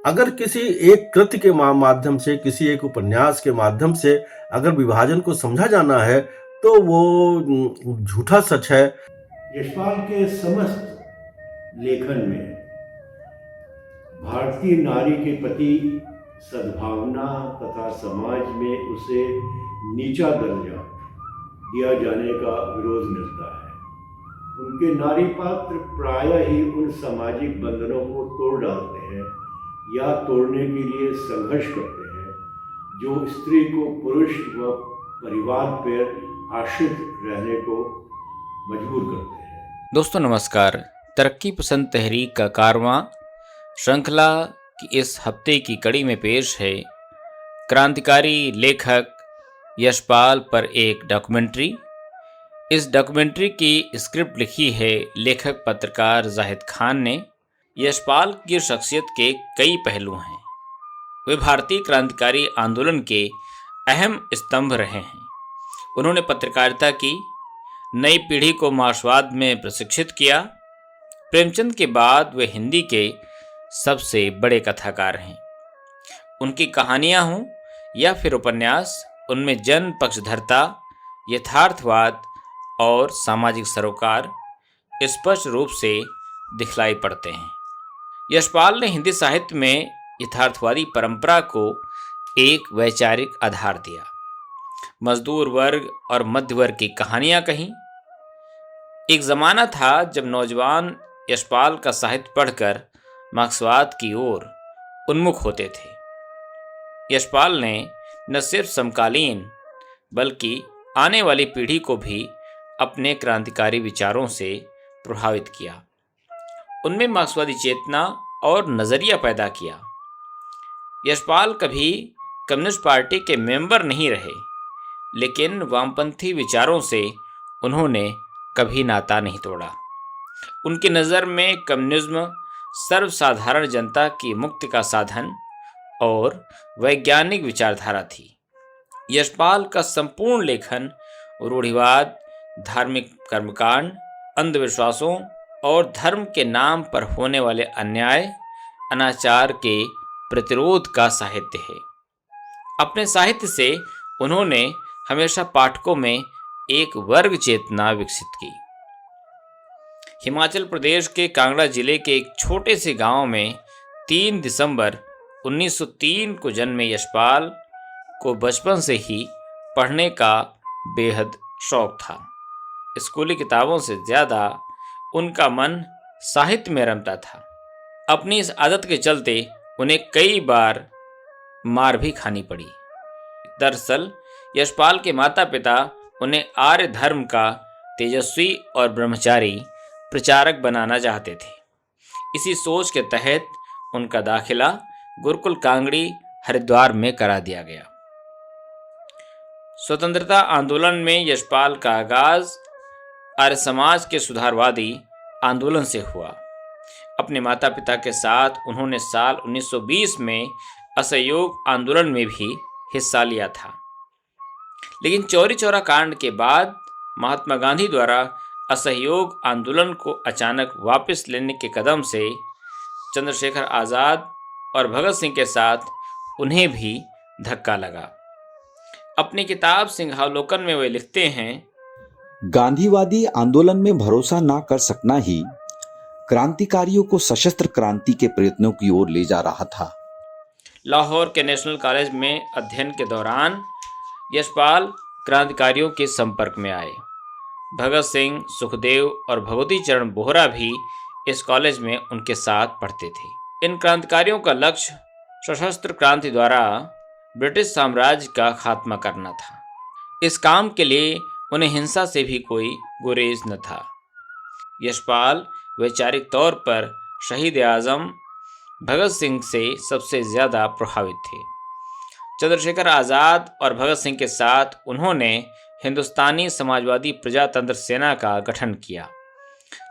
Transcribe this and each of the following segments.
अगर किसी एक कृति के माध्यम से, किसी एक उपन्यास के माध्यम से अगर विभाजन को समझा जाना है तो वो झूठा सच है। यशपाल के समस्त लेखन में भारतीय नारी के प्रति सद्भावना तथा समाज में उसे नीचा दर्जा दिया जाने का विरोध मिलता है। उनके नारी पात्र प्रायः ही उन सामाजिक बंधनों को तोड़ डालते हैं या तोड़ने के लिए संघर्ष करते हैं जो स्त्री को पुरुष व परिवार पर आश्रित रहने को मजबूर करते हैं। दोस्तों नमस्कार। तरक्की पसंद तहरीक का कारवां श्रृंखला की इस हफ्ते की कड़ी में पेश है क्रांतिकारी लेखक यशपाल पर एक डॉक्यूमेंट्री। इस डॉक्यूमेंट्री की स्क्रिप्ट लिखी है लेखक पत्रकार जाहिद खान ने। यशपाल की शख्सियत के कई पहलू हैं। वे भारतीय क्रांतिकारी आंदोलन के अहम स्तंभ रहे हैं। उन्होंने पत्रकारिता की, नई पीढ़ी को मार्क्सवाद में प्रशिक्षित किया। प्रेमचंद के बाद वे हिंदी के सबसे बड़े कथाकार हैं। उनकी कहानियां हों या फिर उपन्यास, उनमें जन पक्षधरता, यथार्थवाद और सामाजिक सरोकार स्पष्ट रूप से दिखलाई पड़ते हैं। यशपाल ने हिंदी साहित्य में यथार्थवादी परंपरा को एक वैचारिक आधार दिया। मजदूर वर्ग और मध्य वर्ग की कहानियां कहीं। एक ज़माना था जब नौजवान यशपाल का साहित्य पढ़कर मार्क्सवाद की ओर उन्मुख होते थे। यशपाल ने न सिर्फ समकालीन बल्कि आने वाली पीढ़ी को भी अपने क्रांतिकारी विचारों से प्रभावित किया। उनमें मार्क्सवादी चेतना और नज़रिया पैदा किया। यशपाल कभी कम्युनिस्ट पार्टी के मेंबर नहीं रहे, लेकिन वामपंथी विचारों से उन्होंने कभी नाता नहीं तोड़ा। उनकी नज़र में कम्युनिज्म सर्वसाधारण जनता की मुक्ति का साधन और वैज्ञानिक विचारधारा थी। यशपाल का संपूर्ण लेखन रूढ़िवाद, धार्मिक कर्मकांड, अंधविश्वासों और धर्म के नाम पर होने वाले अन्याय, अनाचार के प्रतिरोध का साहित्य है। अपने साहित्य से उन्होंने हमेशा पाठकों में एक वर्ग चेतना विकसित की। हिमाचल प्रदेश के कांगड़ा जिले के एक छोटे से गांव में 3 दिसंबर 1903 को जन्मे यशपाल को बचपन से ही पढ़ने का बेहद शौक था। स्कूली किताबों से ज़्यादा उनका मन साहित्य में रमता था। अपनी इस आदत के चलते उन्हें कई बार मार भी खानी पड़ी। दरअसल यशपाल के माता पिता उन्हें आर्य धर्म का तेजस्वी और ब्रह्मचारी प्रचारक बनाना चाहते थे। इसी सोच के तहत उनका दाखिला गुरुकुल कांगड़ी हरिद्वार में करा दिया गया। स्वतंत्रता आंदोलन में यशपाल का आगाज आर्य समाज के सुधारवादी आंदोलन से हुआ। अपने माता पिता के साथ उन्होंने साल 1920 में असहयोग आंदोलन में भी हिस्सा लिया था। लेकिन चौरी चौरा कांड के बाद महात्मा गांधी द्वारा असहयोग आंदोलन को अचानक वापस लेने के कदम से चंद्रशेखर आज़ाद और भगत सिंह के साथ उन्हें भी धक्का लगा। अपनी किताब सिंहावलोकन में वे लिखते हैं, गांधीवादी आंदोलन में भरोसा ना कर सकना ही क्रांतिकारियों को सशस्त्र क्रांति के प्रयत्नों की ओर ले जा रहा था। लाहौर के नेशनल कॉलेज में अध्ययन के दौरान यशपाल क्रांतिकारियों के संपर्क में आए। भगत सिंह, सुखदेव और भगवती चरण बोहरा भी इस कॉलेज में उनके साथ पढ़ते थे। इन क्रांतिकारियों का लक्ष्य सशस्त्र क्रांति द्वारा ब्रिटिश साम्राज्य का खात्मा करना था। इस काम के लिए उन्हें हिंसा से भी कोई गुरेज न था। यशपाल वैचारिक तौर पर शहीद आज़म भगत सिंह से सबसे ज़्यादा प्रभावित थे। चंद्रशेखर आज़ाद और भगत सिंह के साथ उन्होंने हिंदुस्तानी समाजवादी प्रजातंत्र सेना का गठन किया।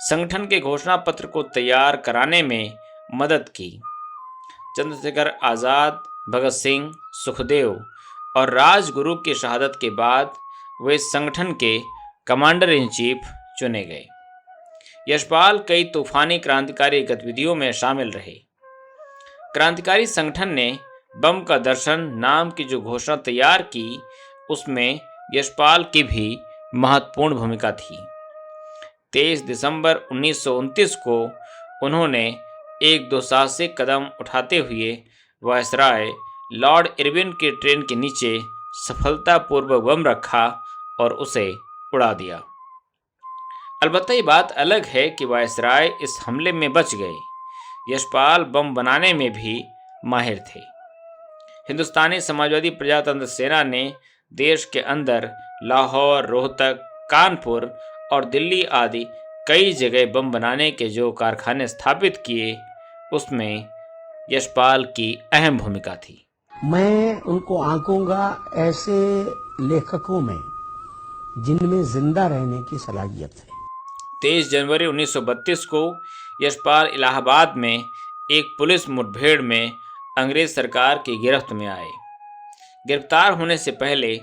संगठन के घोषणा पत्र को तैयार कराने में मदद की। चंद्रशेखर आज़ाद, भगत सिंह, सुखदेव और राजगुरु की शहादत के बाद वे संगठन के कमांडर इन चीफ चुने गए। यशपाल कई तूफानी क्रांतिकारी गतिविधियों में शामिल रहे। क्रांतिकारी संगठन ने बम का दर्शन नाम की जो घोषणा तैयार की, उसमें यशपाल की भी महत्वपूर्ण भूमिका थी। 23 दिसंबर 1929 को उन्होंने एक दुस्साहसिक कदम उठाते हुए वायसराय लॉर्ड इरविन की ट्रेन के नीचे सफलतापूर्वक बम रखा और उसे उड़ा दिया। अलबत्ता ये बात अलग है कि वायसराय इस हमले में बच गए। यशपाल बम बनाने में भी माहिर थे। हिंदुस्तानी समाजवादी प्रजातंत्र सेना ने देश के अंदर लाहौर, रोहतक, कानपुर और दिल्ली आदि कई जगह बम बनाने के जो कारखाने स्थापित किए, उसमें यशपाल की अहम भूमिका थी। मैं उनको आंकूंगा ऐसे लेखकों में जिनमें जिंदा रहने की सलाहियत है। 23 जनवरी 1932 को यशपाल इलाहाबाद में एक पुलिस मुठभेड़ में अंग्रेज सरकार की गिरफ्त में आए। गिरफ्तार होने से पहले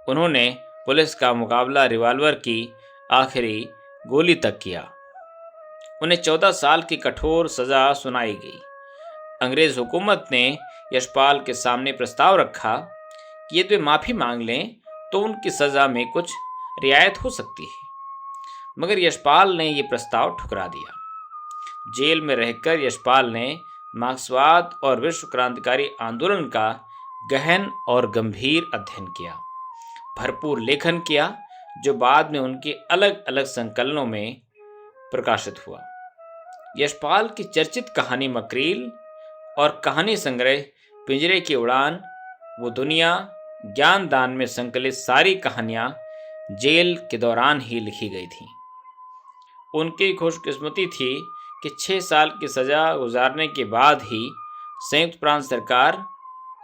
उन्होंने पुलिस का मुकाबला रिवॉल्वर की आखिरी गोली तक किया। उन्हें 14 साल की कठोर सजा सुनाई गई। अंग्रेज हुकूमत ने यशपाल के सामने प्रस्ताव रखा कि यदि वे माफ़ी मांग लें तो उनकी सज़ा में कुछ रियायत हो सकती है, मगर यशपाल ने यह प्रस्ताव ठुकरा दिया। जेल में रहकर यशपाल ने मार्क्सवाद और विश्व क्रांतिकारी आंदोलन का गहन और गंभीर अध्ययन किया, भरपूर लेखन किया, जो बाद में उनके अलग अलग संकलनों में प्रकाशित हुआ। यशपाल की चर्चित कहानी मकरील और कहानी संग्रह पिंजरे की उड़ान, वो दुनिया, ज्ञान दान में संकलित सारी कहानियां जेल के दौरान ही लिखी गई थीं। उनकी खुशकिस्मती थी कि 6 साल की सज़ा गुजारने के बाद ही संयुक्त प्रांत सरकार,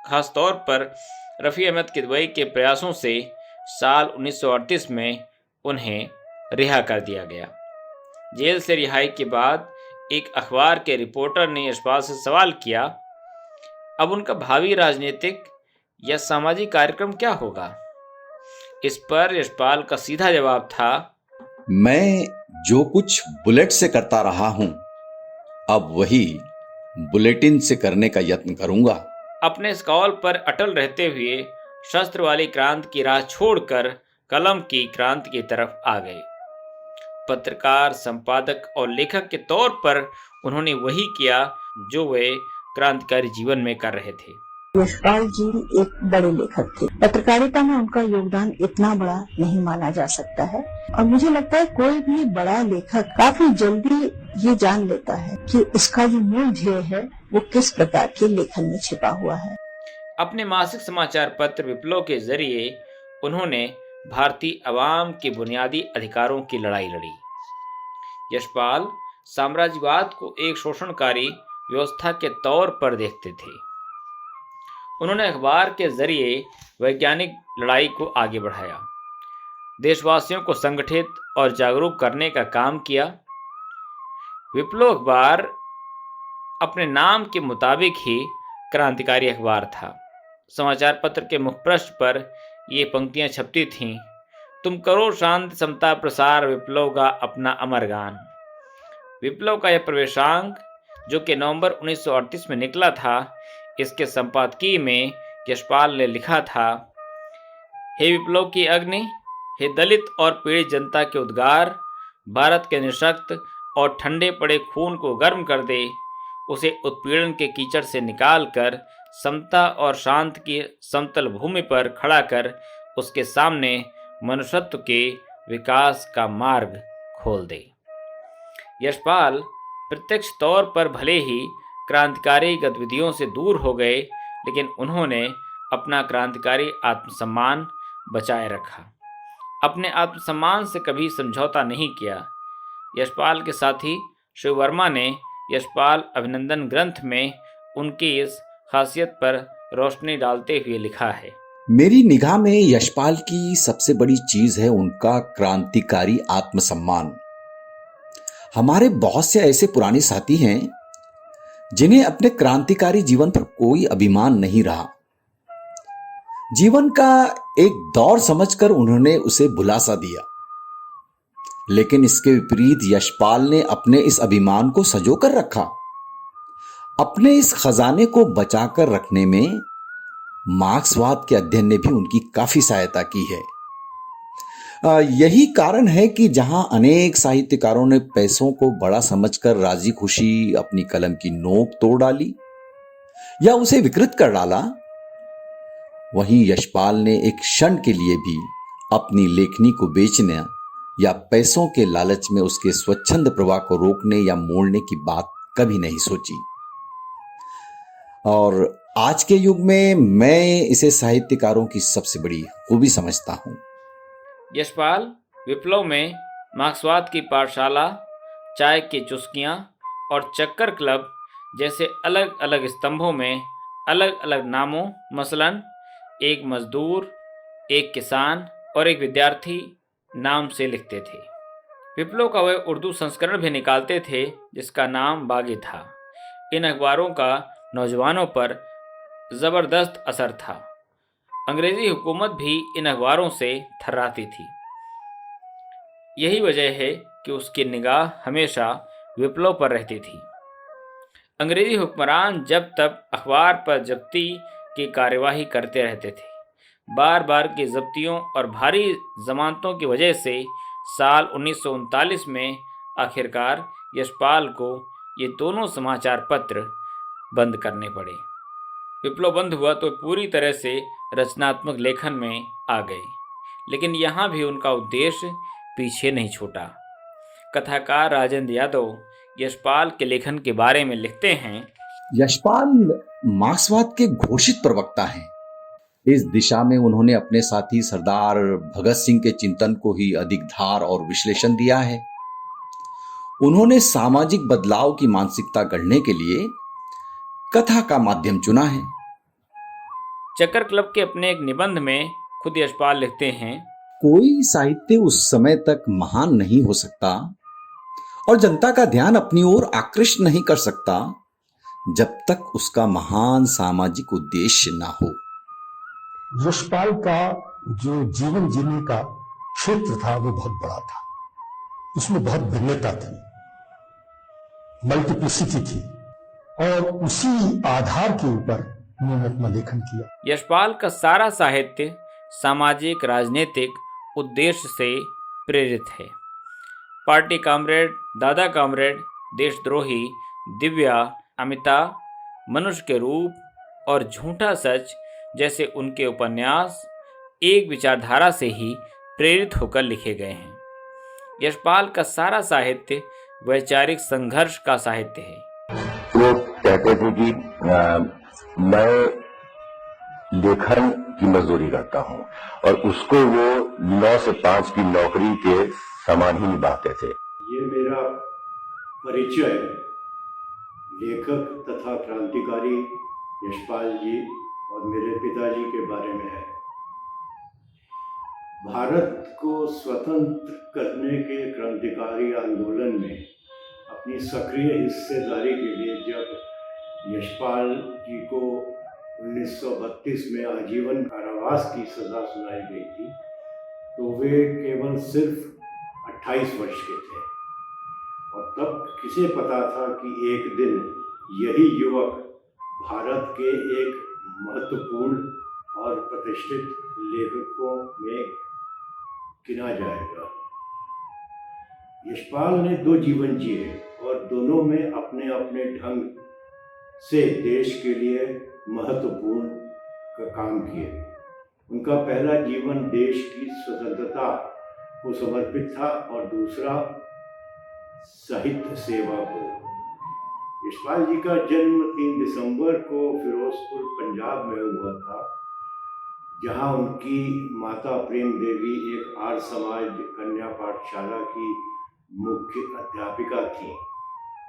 खासतौर पर रफ़ी अहमद किदवई के प्रयासों से साल 1938 में उन्हें रिहा कर दिया गया। जेल से रिहाई के बाद एक अखबार के रिपोर्टर ने यशपाल से सवाल किया, अब उनका भावी राजनीतिक या सामाजिक कार्यक्रम क्या होगा? इस पर यशपाल का सीधा जवाब था, मैं जो कुछ बुलेट से करता रहा हूं, अब वही बुलेटिन से करने का यत्न करूंगा। अपने इस कौल पर अटल रहते हुए शस्त्र वाली क्रांति की राह छोड़कर कलम की क्रांति की तरफ आ गए। पत्रकार, संपादक और लेखक के तौर पर उन्होंने वही किया जो वे क्रांतिकारी जीवन में कर रहे थे। यशपाल जी एक बड़े लेखक थे। पत्रकारिता में उनका योगदान इतना बड़ा नहीं माना जा सकता है, और मुझे लगता है कोई भी बड़ा लेखक काफी जल्दी ये जान लेता है कि इसका जो मूल ध्येय है वो किस प्रकार के लेखन में छिपा हुआ है। अपने मासिक समाचार पत्र विप्लव के जरिए उन्होंने भारतीय अवाम के बुनियादी अधिकारों की लड़ाई लड़ी। यशपाल साम्राज्यवाद को एक शोषणकारी व्यवस्था के तौर पर देखते थे। उन्होंने अखबार के जरिए वैज्ञानिक लड़ाई को आगे बढ़ाया, देशवासियों को संगठित और जागरूक करने का काम किया। विप्लव अखबार अपने नाम के मुताबिक ही क्रांतिकारी अखबार था। समाचार पत्र के मुखपृष्ठ पर ये पंक्तियां छपती थीं, तुम करो शांति समता प्रसार विप्लव का अपना अमर गान। विप्लव का यह प्रवेशांक, जो कि नवंबर 1938 में निकला था, इसके संपादकीय में यशपाल ने लिखा था, हे विप्लव की अग्नि, हे दलित और पीड़ित जनता के उद्गार, भारत के निःशक्त और ठंडे पड़े खून को गर्म कर दे, उसे उत्पीड़न के कीचड़ से निकालकर समता और शांति की समतल भूमि पर खड़ा कर उसके सामने मनुष्यत्व के विकास का मार्ग खोल दे। यशपाल प्रत्यक्ष तौर पर भले ही क्रांतिकारी गतिविधियों से दूर हो गए, लेकिन उन्होंने अपना क्रांतिकारी आत्मसम्मान बचाए रखा, अपने आत्मसम्मान से कभी समझौता नहीं किया। यशपाल के साथी शिव वर्मा ने यशपाल अभिनंदन ग्रंथ में उनकी इस खासियत पर रोशनी डालते हुए लिखा है, मेरी निगाह में यशपाल की सबसे बड़ी चीज है उनका क्रांतिकारी आत्मसम्मान। हमारे बहुत से ऐसे पुराने साथी हैं जिन्हें अपने क्रांतिकारी जीवन पर कोई अभिमान नहीं रहा। जीवन का एक दौर समझकर उन्होंने उसे भुला सा दिया, लेकिन इसके विपरीत यशपाल ने अपने इस अभिमान को संजो कर रखा अपने इस खजाने को बचाकर रखने में मार्क्सवाद के अध्ययन ने भी उनकी काफी सहायता की है। यही कारण है कि जहां अनेक साहित्यकारों ने पैसों को बड़ा समझकर राजी खुशी अपनी कलम की नोक तोड़ डाली या उसे विकृत कर डाला, वहीं यशपाल ने एक क्षण के लिए भी अपनी लेखनी को बेचने या पैसों के लालच में उसके स्वच्छंद प्रवाह को रोकने या मोड़ने की बात कभी नहीं सोची। और आज के युग में मैं इसे साहित्यकारों की सबसे बड़ी खूबी समझता हूं। यशपाल विप्लव में मार्क्सवाद की पाठशाला, चाय की चुस्कियां और चक्कर क्लब जैसे अलग अलग स्तंभों में अलग अलग नामों, मसलन एक मजदूर, एक किसान और एक विद्यार्थी नाम से लिखते थे। विप्लव का वह उर्दू संस्करण भी निकालते थे जिसका नाम बागी था। इन अखबारों का नौजवानों पर ज़बरदस्त असर था। अंग्रेज़ी हुकूमत भी इन अखबारों से थर्राती थी। यही वजह है कि उसकी निगाह हमेशा विप्लव पर रहती थी। अंग्रेज़ी हुक्मरान जब तक अखबार पर जब्ती की कार्यवाही करते रहते थे। बार बार की जब्तियों और भारी जमानतों की वजह से साल 1939 में आखिरकार यशपाल को ये दोनों समाचार पत्र बंद करने पड़े। विप्लव बंद हुआ तो पूरी तरह से रचनात्मक लेखन में आ गए, लेकिन यहाँ भी उनका उद्देश्य पीछे नहीं छूटा। कथाकार राजेंद्र यादव यशपाल के लेखन के बारे में लिखते हैं, यशपाल मार्क्सवाद के घोषित प्रवक्ता हैं। इस दिशा में उन्होंने अपने साथी सरदार भगत सिंह के चिंतन को ही अधिक धार और विश्लेषण दिया है। उन्होंने सामाजिक बदलाव की मानसिकता गढ़ने के लिए कथा का माध्यम चुना है। चक्कर क्लब के अपने एक निबंध में खुद यशपाल लिखते हैं, कोई साहित्य उस समय तक महान नहीं हो सकता और जनता का ध्यान अपनी ओर आकृष्ट नहीं कर सकता जब तक उसका महान सामाजिक उद्देश्य ना हो। यशपाल का जो जीवन जीने का क्षेत्र था वो बहुत बड़ा था, उसमें बहुत भिन्नता थी, मल्टीप्लिसिटी थी, और उसी आधार के ऊपर उन्होंने अपना लेखन किया। यशपाल का सारा साहित्य सामाजिक राजनीतिक उद्देश्य से प्रेरित है। पार्टी कामरेड, दादा कामरेड, देशद्रोही, दिव्या, अमिता, मनुष्य के रूप और झूठा सच जैसे उनके उपन्यास एक विचारधारा से ही प्रेरित होकर लिखे गए हैं। यशपाल का सारा साहित्य वैचारिक संघर्ष का साहित्य है। वो कहते थे कि मैं लेखन की मजदूरी करता हूं और उसको वो 9 से 5 की नौकरी के समान ही निभाते थे। ये मेरा परिचय लेखक तथा क्रांतिकारी यशपाल जी और मेरे पिताजी के बारे में है। भारत को स्वतंत्र करने के क्रांतिकारी आंदोलन में अपनी सक्रिय हिस्सेदारी के लिए जब यशपाल जी को 1932 में आजीवन कारावास की सजा सुनाई गई थी तो वे केवल सिर्फ 28 वर्ष के थे, और तब किसे पता था कि एक दिन यही युवक भारत के एक महत्वपूर्ण और प्रतिष्ठित लेखकों में गिना जाएगा। यशपाल ने 2 जीवन जिए और दोनों में अपने अपने ढंग से देश के लिए महत्वपूर्ण काम किए। उनका पहला जीवन देश की स्वतंत्रता को समर्पित था और दूसरा साहित्य सेवा को। यशपाल जी का जन्म 3 दिसंबर को फिरोजपुर पंजाब में हुआ था, जहां उनकी माता प्रेम देवी एक आर्य समाज कन्या पाठशाला की मुख्य अध्यापिका थी।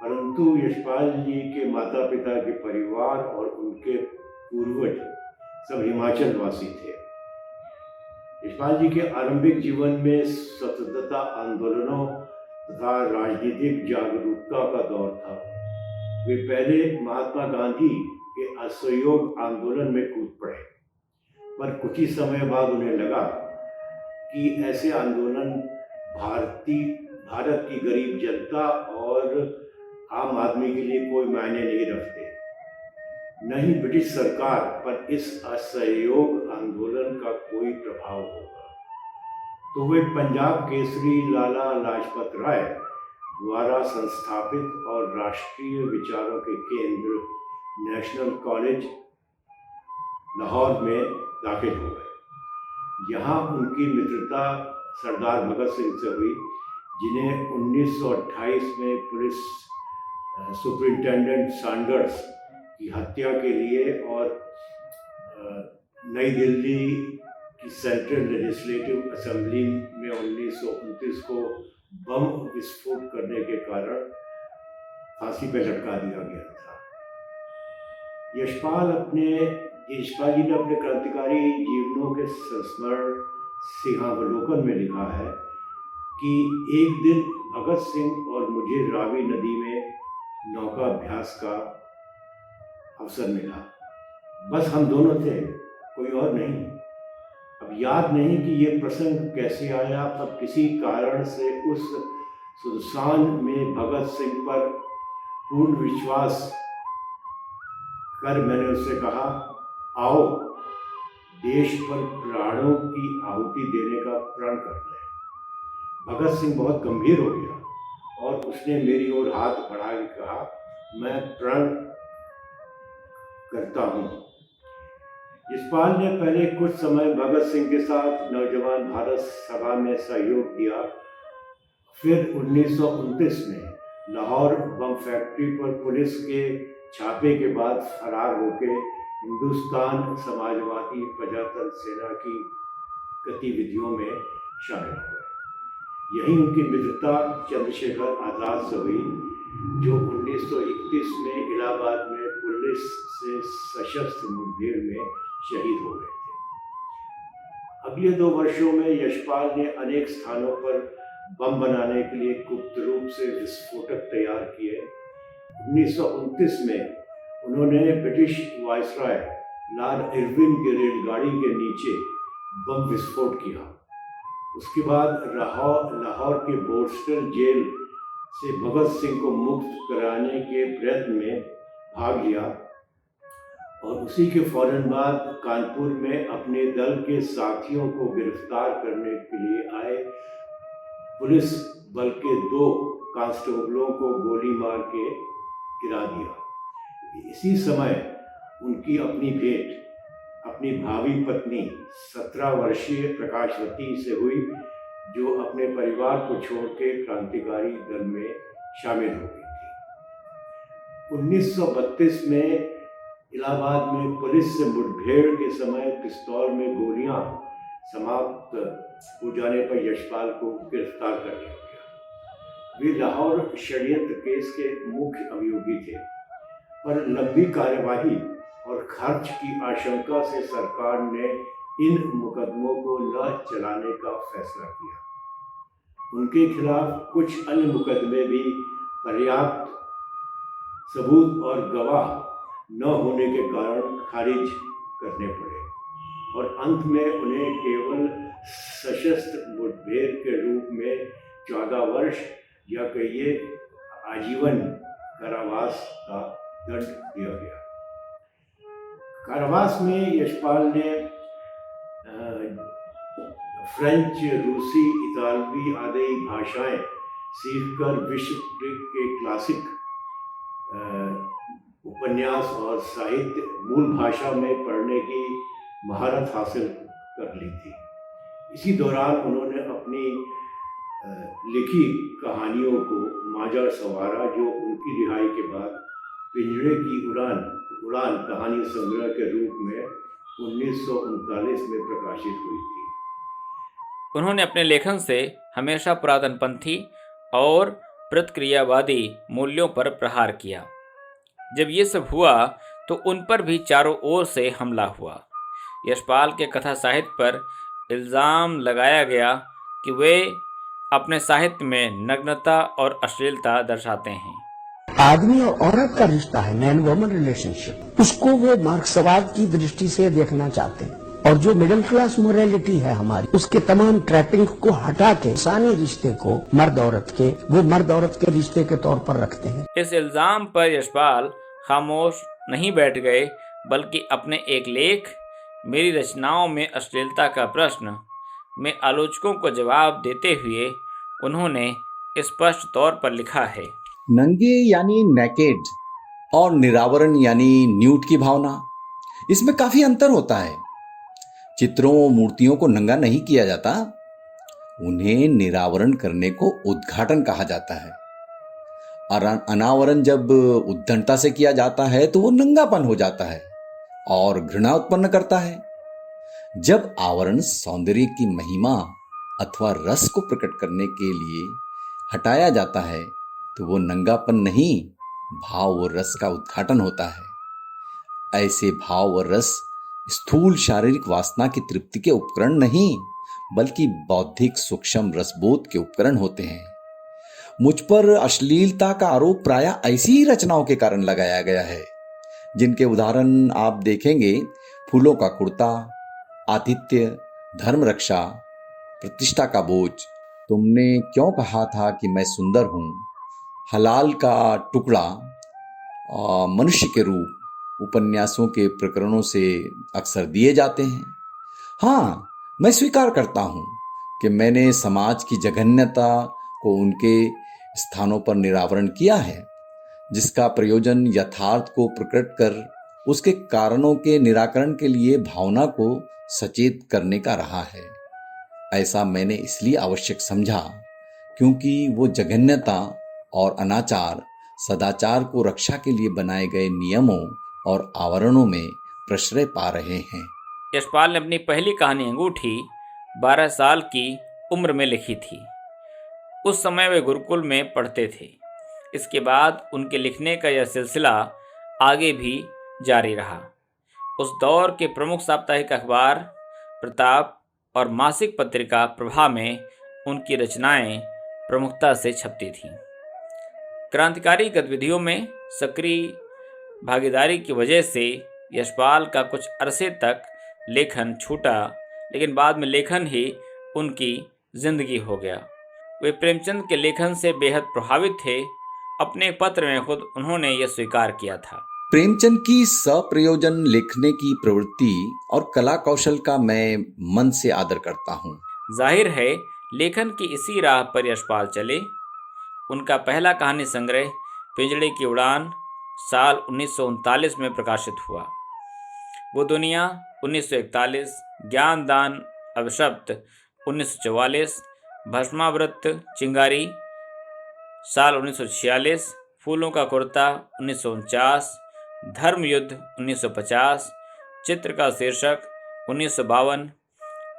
परंतु यशपाल जी के माता पिता के परिवार और उनके पूर्वज सब हिमाचल वासी थे। यशपाल जी के आरंभिक जीवन में स्वतंत्रता आंदोलनों तथा राजनीतिक जागरूकता का दौर था। वे पहले महात्मा गांधी के असहयोग आंदोलन में कूद पड़े, पर कुछ ही समय बाद उन्हें लगा कि ऐसे आंदोलन भारत की गरीब जनता और आम आदमी के लिए कोई मायने नहीं रखते। न ही ब्रिटिश सरकार पर इस असहयोग आंदोलन का कोई प्रभाव होगा। तो वे पंजाब केसरी लाला लाजपत राय द्वारा संस्थापित और राष्ट्रीय विचारों के केंद्र नेशनल कॉलेज लाहौर में दाखिल हो गए। यहाँ उनकी मित्रता सरदार भगत सिंह से हुई, जिन्हें 1928 में पुलिस सुपरिंटेंडेंट सैंडर्स की हत्या के लिए और नई दिल्ली की सेंट्रल लेजिस्लेटिव असेंबली में 1929 को बम विस्फोट करने के कारण फांसी पर लटका दिया गया था। यशपाल जी ने अपने क्रांतिकारी जीवनों के संस्मरण सिंहावलोकन में लिखा है कि एक दिन भगत सिंह और मुझे रावी नदी में नौका अभ्यास का अवसर मिला। बस हम दोनों थे, कोई और नहीं। अब याद नहीं कि ये प्रसंग कैसे आया, पर किसी कारण से उस सुनसान में भगत सिंह पर पूर्ण विश्वास कर मैंने उससे कहा, आओ देश पर प्राणों की आहुति देने का प्रण कर लें। भगत सिंह बहुत गंभीर हो गया और उसने मेरी ओर हाथ बढ़ा के कहा, मैं प्रण करता हूँ। यशपाल ने पहले कुछ समय भगत सिंह के साथ नौजवान भारत सभा में सहयोग दिया। फिर 1929 में लाहौर बम फैक्ट्री पर पुलिस के छापे के बाद फरार होकर हिंदुस्तान समाजवादी प्रजातंत्र सेना की गतिविधियों में शामिल हो गए। यही उनकी मित्रता चंद्रशेखर आज़ाद से हुई, जो 1931 में इलाहाबाद में पुलिस से सशस्त्र मुठभेड़ में शहीद हो गए थे। अगले 2 वर्षों में यशपाल ने अनेक स्थानों पर बम बनाने के लिए गुप्त रूप से विस्फोटक तैयार किए। 1929 में उन्होंने ब्रिटिश वायसराय लॉर्ड इरविन की रेलगाड़ी के नीचे बम विस्फोट किया। उसके बाद लाहौर के बोर्स्टन जेल से भगत सिंह को मुक्त कराने के प्रयत्न में भाग लिया और उसी के फौरन बाद कानपुर में अपने दल के साथियों को गिरफ्तार करने के लिए आए पुलिस बल के 2 कांस्टेबलों को गोली मार के गिरा दिया। इसी समय उनकी अपनी भेंट अपनी भावी पत्नी 17 वर्षीय प्रकाशवती से हुई, जो अपने परिवार को छोड़ के क्रांतिकारी दल में शामिल हो गई थी। 1932 में इलाहाबाद में पुलिस से मुठभेड़ के समय पिस्तौल में गोलियां समाप्त हो जाने पर यशपाल को गिरफ्तार कर लिया गया। वे लाहौर षड्यंत्र केस के मुख्य अभियोगी थे, पर लंबी कार्यवाही और खर्च की आशंका से सरकार ने इन मुकदमों को न चलाने का फैसला किया। उनके खिलाफ कुछ अन्य मुकदमे भी पर्याप्त सबूत और गवाह न होने के कारण खारिज करने पड़े और अंत में उन्हें केवल सशस्त्र मुठभेड़ के रूप में 14 वर्ष या कहिए आजीवन कारावास का दंड दिया गया। कारावास में यशपाल ने फ्रेंच, रूसी, इतालवी आदि भाषाएं सीखकर विश्व के क्लासिक उपन्यास और साहित्य मूल भाषा में पढ़ने की महारत हासिल कर ली थी। इसी दौरान उन्होंने अपनी लिखी कहानियों को माजा संवारा, जो उनकी रिहाई के बाद पिंजरे की उड़ान कहानी संग्रह के रूप में 1939 में प्रकाशित हुई थी। उन्होंने अपने लेखन से हमेशा पुरातनपंथी और प्रतिक्रियावादी मूल्यों पर प्रहार किया। जब ये सब हुआ तो उन पर भी चारों ओर से हमला हुआ। यशपाल के कथा साहित्य पर इल्ज़ाम लगाया गया कि वे अपने साहित्य में नग्नता और अश्लीलता दर्शाते हैं। आदमी और औरत का रिश्ता है, मैन वुमन रिलेशनशिप, उसको वो मार्क्सवाद की दृष्टि से देखना चाहते हैं। और जो मिडिल क्लास मोरालिटी है हमारी, उसके तमाम ट्रैपिंग को हटा के इंसानी रिश्ते को मर्द औरत के रिश्ते के तौर पर रखते हैं। इस इल्जाम पर यशपाल खामोश नहीं बैठ गए, बल्कि अपने एक लेख मेरी रचनाओं में अश्लीलता का प्रश्न में आलोचकों को जवाब देते हुए उन्होंने स्पष्ट तौर पर लिखा है, नंगे यानी नेकेड और निरावरण यानी न्यूड की भावना, इसमें काफी अंतर होता है। चित्रों और मूर्तियों को नंगा नहीं किया जाता, उन्हें निरावरण करने को उद्घाटन कहा जाता है। और अनावरण जब उद्दंडता से किया जाता है तो वो नंगापन हो जाता है और घृणा उत्पन्न करता है। जब आवरण सौंदर्य की महिमा अथवा रस को प्रकट करने के लिए हटाया जाता है तो वो नंगापन नहीं, भाव और रस का उद्घाटन होता है। ऐसे भाव और रस स्थूल शारीरिक वासना की तृप्ति के उपकरण नहीं, बल्कि बौद्धिक सूक्ष्म रसबोध के उपकरण होते हैं। मुझ पर अश्लीलता का आरोप प्रायः ऐसी ही रचनाओं के कारण लगाया गया है, जिनके उदाहरण आप देखेंगे फूलों का कुर्ता, आतिथ्य, धर्म रक्षा, प्रतिष्ठा का बोझ, तुमने क्यों कहा था कि मैं सुंदर हूँ, हलाल का टुकड़ा, मनुष्य के रूप उपन्यासों के प्रकरणों से अक्सर दिए जाते हैं। हाँ, मैं स्वीकार करता हूँ कि मैंने समाज की जघन्यता को उनके स्थानों पर निरावरण किया है, जिसका प्रयोजन यथार्थ को प्रकट कर उसके कारणों के निराकरण के लिए भावना को सचेत करने का रहा है। ऐसा मैंने इसलिए आवश्यक समझा क्योंकि वो जघन्यता और अनाचार सदाचार को रक्षा के लिए बनाए गए नियमों और आवरणों में प्रश्रय पा रहे हैं। यशपाल ने अपनी पहली कहानी अंगूठी 12 साल की उम्र में लिखी थी। उस समय वे गुरुकुल में पढ़ते थे। इसके बाद उनके लिखने का यह सिलसिला आगे भी जारी रहा। उस दौर के प्रमुख साप्ताहिक अखबार प्रताप और मासिक पत्रिका प्रभा में उनकी रचनाएं प्रमुखता से छपती थीं। क्रांतिकारी गतिविधियों में सक्रिय भागीदारी की वजह से यशपाल का कुछ अरसे तक लेखन छूटा, लेकिन बाद में लेखन ही उनकी जिंदगी हो गया। वे प्रेमचंद के लेखन से बेहद प्रभावित थे। अपने पत्र में खुद उन्होंने यह स्वीकार किया था। प्रेमचंद की सप्रयोजन लिखने की प्रवृत्ति और कला कौशल का मैं मन से आदर करता हूँ। जाहिर है लेखन की इसी राह पर यशपाल चले। उनका पहला कहानी संग्रह पिंजड़े की उड़ान साल 1939 में प्रकाशित हुआ। वो दुनिया 1941, ज्ञानदान अवशब्द 1944, भस्मावृत चिंगारी साल 1946, फूलों का कुर्ता 1949, धर्मयुद्ध 1950, चित्र का शीर्षक 1952,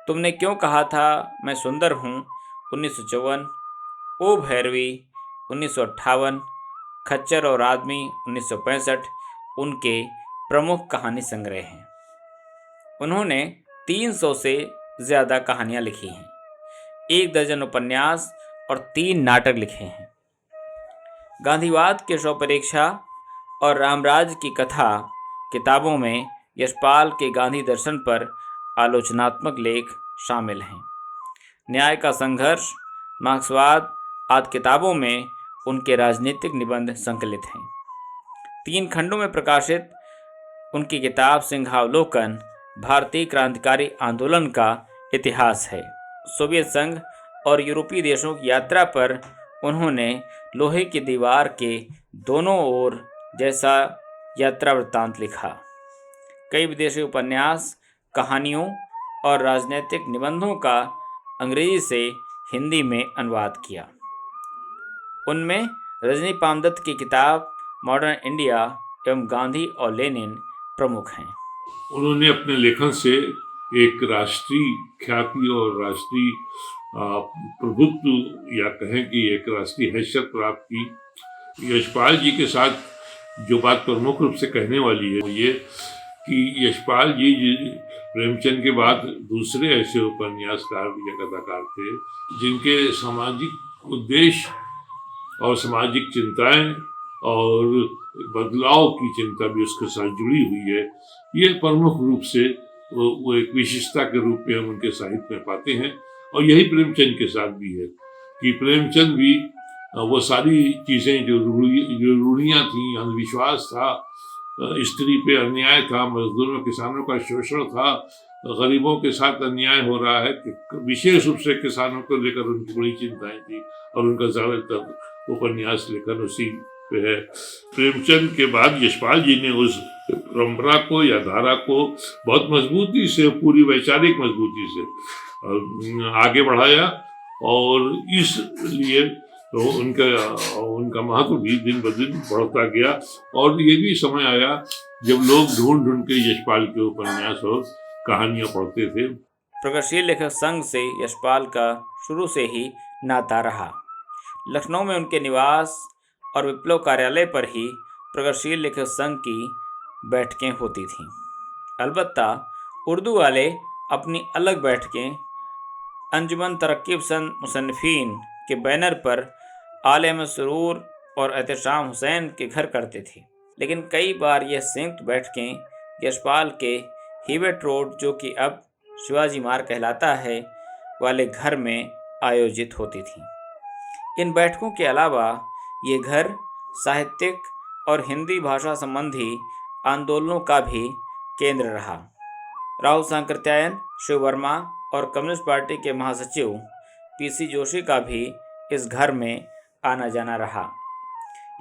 तुमने क्यों कहा था मैं सुंदर हूँ 1954, ओ भैरवी 1958, खच्चर और आदमी 1965 उनके प्रमुख कहानी संग्रह हैं। उन्होंने 300 से ज़्यादा कहानियाँ लिखी हैं, 1 दर्जन उपन्यास और 3 नाटक लिखे हैं। गांधीवाद के शवपरीक्षा और रामराज की कथा किताबों में यशपाल के गांधी दर्शन पर आलोचनात्मक लेख शामिल हैं। न्याय का संघर्ष, मार्क्सवाद आदि किताबों में उनके राजनीतिक निबंध संकलित हैं। 3 खंडों में प्रकाशित उनकी किताब सिंहावलोकन भारतीय क्रांतिकारी आंदोलन का इतिहास है। सोवियत संघ और यूरोपीय देशों की यात्रा पर उन्होंने लोहे की दीवार के दोनों ओर जैसा यात्रा वृत्तांत लिखा। कई विदेशी उपन्यास, कहानियों और राजनीतिक निबंधों का अंग्रेजी से हिंदी में अनुवाद किया। उनमें रजनी पामदत्त की किताब मॉडर्न इंडिया एवं गांधी और लेनिन प्रमुख हैं। उन्होंने अपने लेखन से एक राष्ट्रीय ख्याति और राष्ट्रीय प्रभुत्व या कहें कि एक राष्ट्रीय हैसियत प्राप्त की। यशपाल जी के साथ जो बात प्रमुख रूप से कहने वाली है वो ये कि यशपाल जी प्रेमचंद के बाद दूसरे ऐसे उपन्यासकार या कथाकार थे जिनके सामाजिक उद्देश्य और सामाजिक चिंताएं और बदलाव की चिंता भी उसके साथ जुड़ी हुई है। ये प्रमुख रूप से वो एक विशेषता के रूप में हम उनके साहित्य में पाते हैं। और यही प्रेमचंद के साथ भी है कि प्रेमचंद भी वो सारी चीज़ें जो रूढ़ियाँ थीं, अंधविश्वास था, स्त्री पे अन्याय था, मजदूरों किसानों का शोषण था, गरीबों के साथ अन्याय हो रहा है, विशेष रूप से किसानों को लेकर उनकी बड़ी चिंताएं थी और उनका ज्यादातर उपन्यास लेखन उसी पे है। प्रेमचंद के बाद यशपाल जी ने उस परंपरा को या धारा को बहुत मजबूती से, पूरी वैचारिक मजबूती से आगे बढ़ाया और इसलिए तो उनका महत्व भी दिन ब दिन बढ़ता गया। और ये भी समय आया जब लोग ढूंढ ढूंढ के यशपाल के उपन्यास और कहानियां पढ़ते थे। प्रगतिशील लेखक संघ से यशपाल का शुरू से ही नाता रहा। लखनऊ में उनके निवास और विप्लव कार्यालय पर ही प्रगतिशील लेखक संघ की बैठकें होती थीं। अलबत्ता उर्दू वाले अपनी अलग बैठकें अंजुमन तरक्की पसंद मुसन्निफीन के बैनर पर आले अहमद सुरूर और एहतशाम हुसैन के घर करते थे। लेकिन कई बार यह संयुक्त बैठकें यशपाल के हिवेट रोड, जो कि अब शिवाजी मार्ग कहलाता है, वाले घर में आयोजित होती थीं। इन बैठकों के अलावा ये घर साहित्यिक और हिंदी भाषा संबंधी आंदोलनों का भी केंद्र रहा। राहुल सांकृत्यायन, शिव वर्मा और कम्युनिस्ट पार्टी के महासचिव पीसी जोशी का भी इस घर में आना जाना रहा।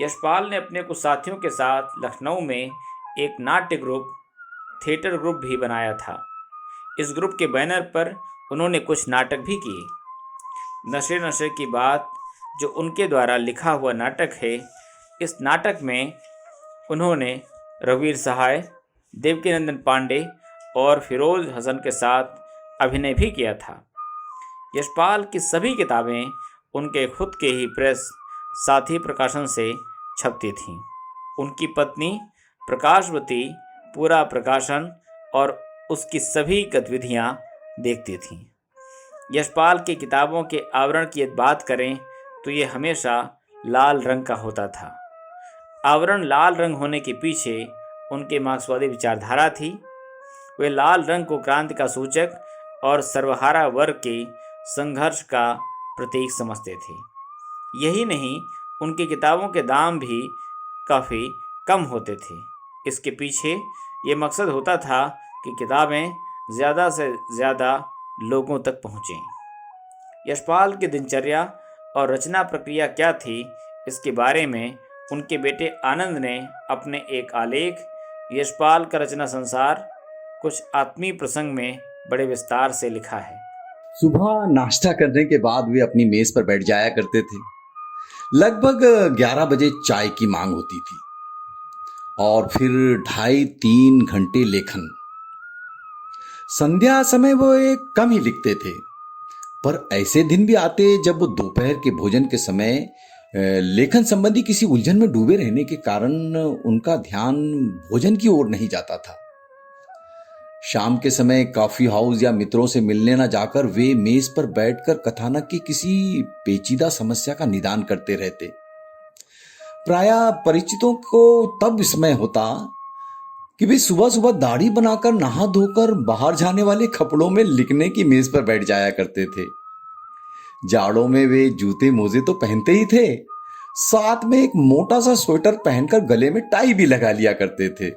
यशपाल ने अपने कुछ साथियों के साथ लखनऊ में एक नाट्य ग्रुप, थिएटर ग्रुप भी बनाया था। इस ग्रुप के बैनर पर उन्होंने कुछ नाटक भी किए। नशे नशे की बात, जो उनके द्वारा लिखा हुआ नाटक है, इस नाटक में उन्होंने रघुवीर सहाय, देवकीनंदन पांडे और फिरोज हसन के साथ अभिनय भी किया था। यशपाल की सभी किताबें उनके खुद के ही प्रेस साथी प्रकाशन से छपती थीं। उनकी पत्नी प्रकाशवती पूरा प्रकाशन और उसकी सभी गतिविधियां देखती थीं। यशपाल की किताबों के आवरण की बात करें तो ये हमेशा लाल रंग का होता था। आवरण लाल रंग होने के पीछे उनके मार्क्सवादी विचारधारा थी। वे लाल रंग को क्रांति का सूचक और सर्वहारा वर्ग के संघर्ष का प्रतीक समझते थे। यही नहीं, उनकी किताबों के दाम भी काफ़ी कम होते थे। इसके पीछे ये मकसद होता था कि किताबें ज़्यादा से ज़्यादा लोगों तक पहुँचें। यशपाल की दिनचर्या और रचना प्रक्रिया क्या थी, इसके बारे में उनके बेटे आनंद ने अपने एक आलेख यशपाल का रचना संसार कुछ आत्मीय प्रसंग में बड़े विस्तार से लिखा है। सुबह नाश्ता करने के बाद वे अपनी मेज पर बैठ जाया करते थे। लगभग 11 बजे चाय की मांग होती थी और फिर 2.5-3 घंटे लेखन। संध्या समय वो एक कम ही लिखते थे, पर ऐसे दिन भी आते जब वो दोपहर के भोजन के समय लेखन संबंधी किसी उलझन में डूबे रहने के कारण उनका ध्यान भोजन की ओर नहीं जाता था। शाम के समय कॉफी हाउस या मित्रों से मिलने न जाकर वे मेज पर बैठकर कथानक की किसी पेचीदा समस्या का निदान करते रहते। प्रायः परिचितों को तब विस्मय होता कि वे सुबह सुबह दाढ़ी बनाकर नहा धोकर बाहर जाने वाले कपड़ों में लिखने की मेज पर बैठ जाया करते थे। जाड़ों में वे जूते मोजे तो पहनते ही थे, साथ में एक मोटा सा स्वेटर पहनकर गले में टाई भी लगा लिया करते थे।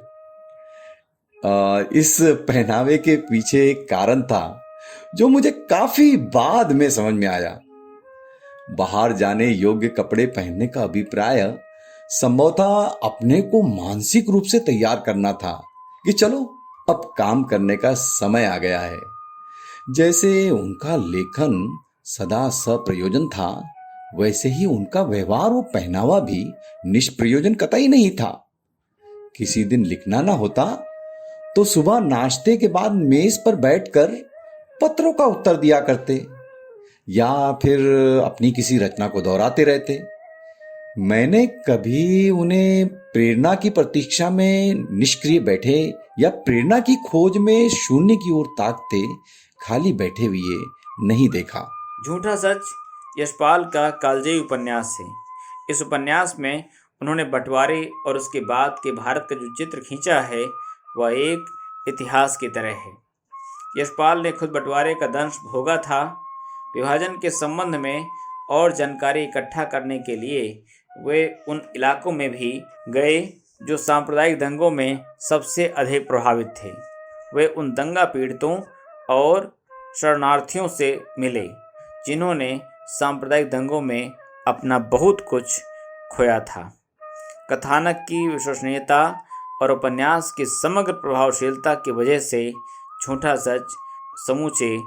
इस पहनावे के पीछे एक कारण था जो मुझे काफी बाद में समझ में आया। बाहर जाने योग्य कपड़े पहनने का अभिप्राय संभवतः अपने को मानसिक रूप से तैयार करना था कि चलो अब काम करने का समय आ गया है। जैसे उनका लेखन सदा सप्रयोजन था, वैसे ही उनका व्यवहार और पहनावा भी निष्प्रयोजन कतई नहीं था। किसी दिन लिखना ना होता तो सुबह नाश्ते के बाद मेज पर बैठकर पत्रों का उत्तर दिया करते या फिर अपनी किसी रचना को दोहराते रहते। मैंने कभी उन्हें प्रेरणा की प्रतीक्षा में निष्क्रिय बैठे या प्रेरणा की खोज में शून्य की ओर ताकते खाली बैठे हुए नहीं देखा। झूठा सच यशपाल का कालजयी उपन्यास है। इस उपन्यास में उन्होंने बंटवारे और उसके बाद के भारत का जो चित्र खींचा है वह एक इतिहास की तरह है। यशपाल ने खुद बंटवारे का दंश भोगा था। विभाजन के संबंध में और जानकारी इकट्ठा करने के लिए वे उन इलाकों में भी गए जो सांप्रदायिक दंगों में सबसे अधिक प्रभावित थे। वे उन दंगा पीड़ितों और शरणार्थियों से मिले जिन्होंने सांप्रदायिक दंगों में अपना बहुत कुछ खोया था। कथानक की विश्वसनीयता और उपन्यास की समग्र प्रभावशीलता की वजह से झूठा सच समूचे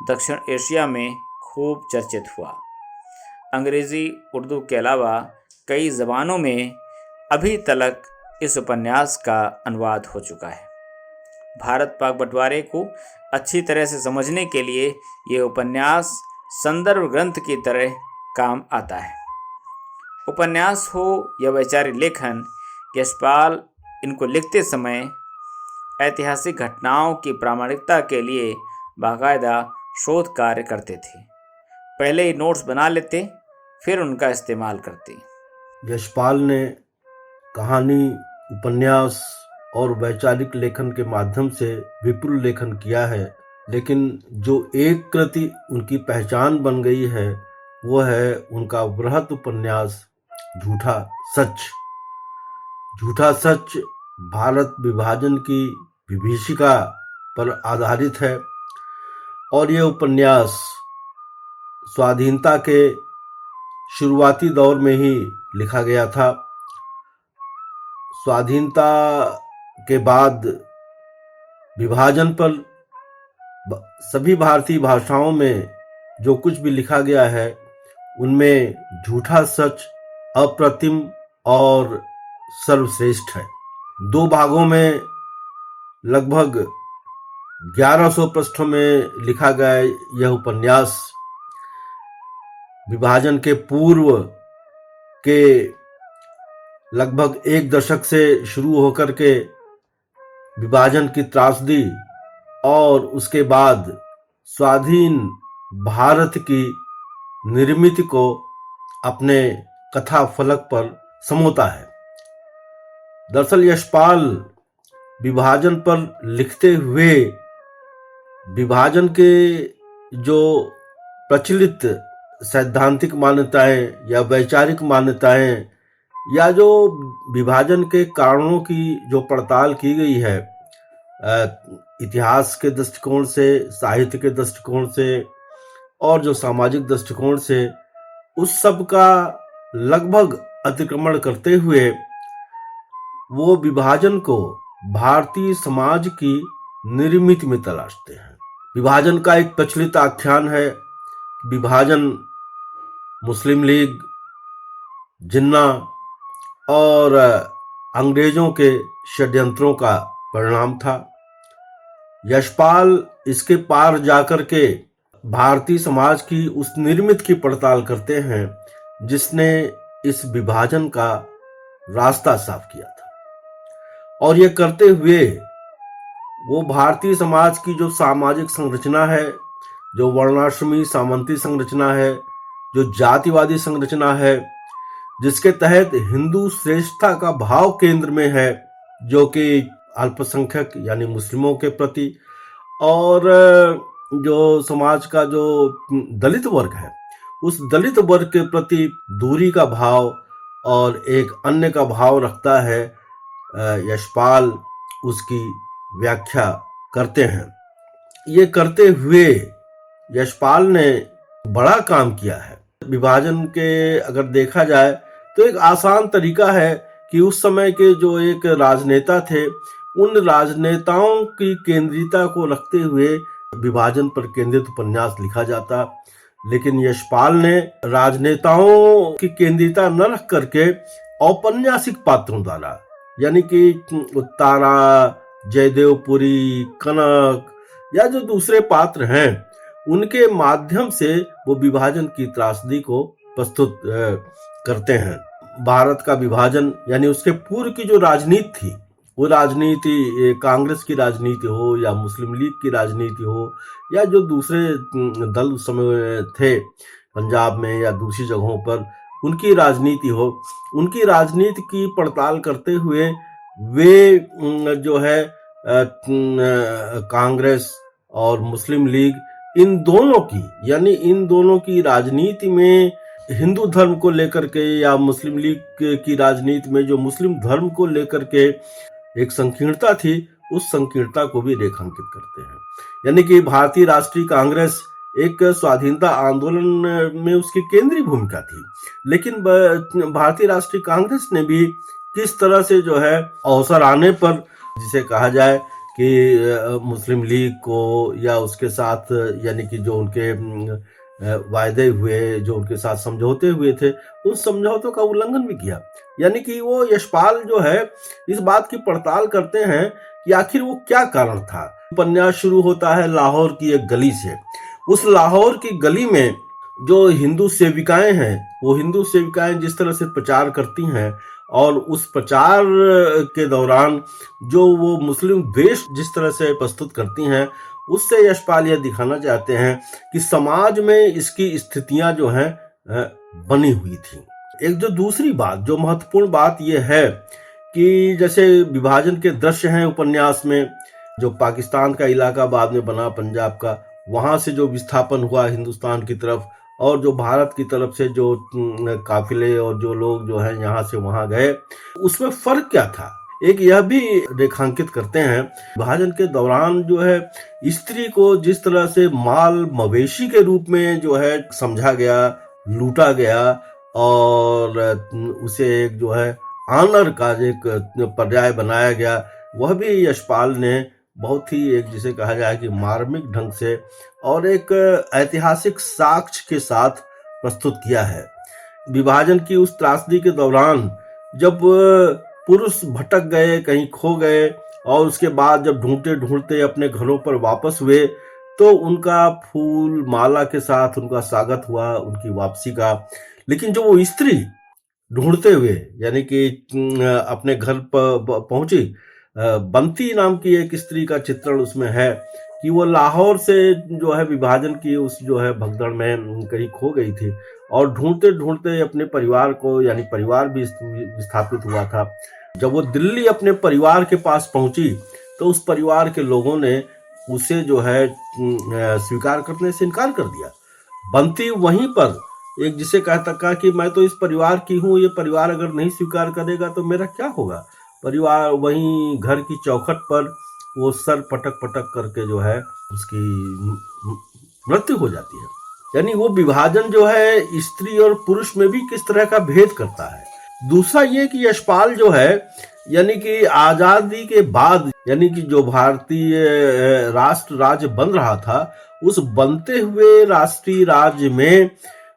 दक्षिण एशिया में खूब चर्चित हुआ। अंग्रेज़ी, उर्दू के अलावा कई ज़बानों में अभी तक इस उपन्यास का अनुवाद हो चुका है। भारत पाक बंटवारे को अच्छी तरह से समझने के लिए ये उपन्यास संदर्भ ग्रंथ की तरह काम आता है। उपन्यास हो या वैचारिक लेखन, यशपाल इनको लिखते समय ऐतिहासिक घटनाओं की प्रामाणिकता के लिए बाकायदा शोध कार्य करते थे। पहले ही नोट्स बना लेते, फिर उनका इस्तेमाल करते। यशपाल ने कहानी, उपन्यास और वैचारिक लेखन के माध्यम से विपुल लेखन किया है, लेकिन जो एक कृति उनकी पहचान बन गई है वो है उनका बृहत उपन्यास झूठा सच। झूठा सच भारत विभाजन की विभीषिका पर आधारित है और यह उपन्यास स्वाधीनता के शुरुआती दौर में ही लिखा गया था। स्वाधीनता के बाद विभाजन पर सभी भारतीय भाषाओं में जो कुछ भी लिखा गया है उनमें झूठा सच अप्रतिम और सर्वश्रेष्ठ है। 2 भागों में लगभग 1100 पृष्ठों में लिखा गया यह उपन्यास विभाजन के पूर्व के लगभग 1 दशक से शुरू होकर के विभाजन की त्रासदी और उसके बाद स्वाधीन भारत की निर्मित को अपने कथा फलक पर समोता है। दरअसल यशपाल विभाजन पर लिखते हुए विभाजन के जो प्रचलित सैद्धांतिक मान्यताएं या वैचारिक मान्यताएं या जो विभाजन के कारणों की जो पड़ताल की गई है इतिहास के दृष्टिकोण से, साहित्य के दृष्टिकोण से और जो सामाजिक दृष्टिकोण से, उस सब का लगभग अतिक्रमण करते हुए वो विभाजन को भारतीय समाज की निर्मित में तलाशते हैं। विभाजन का एक प्रचलित आख्यान है विभाजन मुस्लिम लीग, जिन्ना और अंग्रेजों के षड्यंत्रों का परिणाम था। यशपाल इसके पार जाकर के भारतीय समाज की उस निर्मित की पड़ताल करते हैं जिसने इस विभाजन का रास्ता साफ किया था, और ये करते हुए वो भारतीय समाज की जो सामाजिक संरचना है, जो वर्णाश्रमी सामंती संरचना है, जो जातिवादी संरचना है, जिसके तहत हिंदू श्रेष्ठता का भाव केंद्र में है, जो कि अल्पसंख्यक यानी मुस्लिमों के प्रति, और जो समाज का जो दलित वर्ग है उस दलित वर्ग के प्रति दूरी का भाव और एक अन्य का भाव रखता है। यशपाल उसकी व्याख्या करते हैं। ये करते हुए यशपाल ने बड़ा काम किया है। विभाजन के अगर देखा जाए तो एक आसान तरीका है कि उस समय के जो एक राजनेता थे उन राजनेताओं की केंद्रीयता को रखते हुए विभाजन पर केंद्रित उपन्यास लिखा जाता, लेकिन यशपाल ने राजनेताओं की केंद्रीयता न रख करके औपन्यासिक पात्रों द्वारा, यानी कि तारा, जयदेवपुरी, कनक या जो दूसरे पात्र हैं उनके माध्यम से वो विभाजन की त्रासदी को प्रस्तुत करते हैं। भारत का विभाजन यानी उसके पूर्व की जो राजनीति थी, वो राजनीति कांग्रेस की राजनीति हो या मुस्लिम लीग की राजनीति हो या जो दूसरे दल उस समय थे पंजाब में या दूसरी जगहों पर, उनकी राजनीति हो, उनकी राजनीति की पड़ताल करते हुए वे जो है कांग्रेस और मुस्लिम लीग इन दोनों की, यानी इन दोनों की राजनीति में हिंदू धर्म को लेकर के या मुस्लिम लीग की राजनीति में जो मुस्लिम धर्म को लेकर के एक संकीर्णता थी, उस संकीर्णता को भी रेखांकित करते हैं। यानी कि भारतीय राष्ट्रीय कांग्रेस एक स्वाधीनता आंदोलन में उसकी केंद्रीय भूमिका थी, लेकिन भारतीय राष्ट्रीय कांग्रेस ने भी किस तरह से जो है अवसर आने पर, जिसे कहा जाए कि मुस्लिम लीग को या उसके साथ, यानी कि जो उनके वायदे हुए, जो उनके साथ समझौते हुए थे, उस समझौतों का उल्लंघन भी किया। यानी कि वो यशपाल जो है इस बात की पड़ताल करते हैं कि आखिर वो क्या कारण था। उपन्यास शुरू होता है लाहौर की एक गली से। उस लाहौर की गली में जो हिंदू सेविकाएं हैं, वो हिंदू सेविकाएं जिस तरह से प्रचार करती हैं, और उस प्रचार के दौरान जो वो मुस्लिम द्वेष जिस तरह से प्रस्तुत करती हैं, उससे यशपाल यह दिखाना चाहते हैं कि समाज में इसकी स्थितियां जो हैं बनी हुई थी। एक जो दूसरी बात, जो महत्वपूर्ण बात यह है कि जैसे विभाजन के दृश्य हैं उपन्यास में, जो पाकिस्तान का इलाका बाद में बना पंजाब का, वहां से जो विस्थापन हुआ हिंदुस्तान की तरफ, और जो भारत की तरफ से जो काफिले और जो लोग जो हैं यहाँ से वहां गए, उसमें फर्क क्या था, एक यह भी रेखांकित करते हैं। विभाजन के दौरान जो है स्त्री को जिस तरह से माल मवेशी के रूप में जो है समझा गया, लूटा गया, और उसे एक जो है ऑनर का एक पर्याय बनाया गया, वह भी यशपाल ने बहुत ही, एक जिसे कहा जाए कि मार्मिक ढंग से और एक ऐतिहासिक साक्ष्य के साथ प्रस्तुत किया है। विभाजन की उस त्रासदी के दौरान जब पुरुष भटक गए, कहीं खो गए, और उसके बाद जब ढूंढते ढूंढते अपने घरों पर वापस हुए, तो उनका फूल माला के साथ उनका स्वागत हुआ, उनकी वापसी का। लेकिन जो वो स्त्री ढूंढते हुए, यानी कि अपने घर पर पहुंची, बंती नाम की एक स्त्री का चित्रण उसमें है कि वो लाहौर से जो है विभाजन की उस जो है भगदड़ में कहीं खो गई थी, और ढूंढते ढूंढते अपने परिवार को, यानी परिवार भी विस्थापित हुआ था। जब वो दिल्ली अपने परिवार के पास पहुंची, तो उस परिवार के लोगों ने उसे जो है स्वीकार करने से इनकार कर दिया। बंती वहीं पर एक जिसे कहा कि मैं तो इस परिवार की हूँ, ये परिवार अगर नहीं स्वीकार करेगा तो मेरा क्या होगा। परिवार वहीं घर की चौखट पर वो सर पटक पटक करके जो है उसकी मृत्यु हो जाती है। यानी वो विभाजन जो है स्त्री और पुरुष में भी किस तरह का भेद करता है। दूसरा ये कि यशपाल जो है, यानी कि आजादी के बाद, यानी कि जो भारतीय राष्ट्र राज्य बन रहा था, उस बनते हुए राष्ट्रीय राज्य में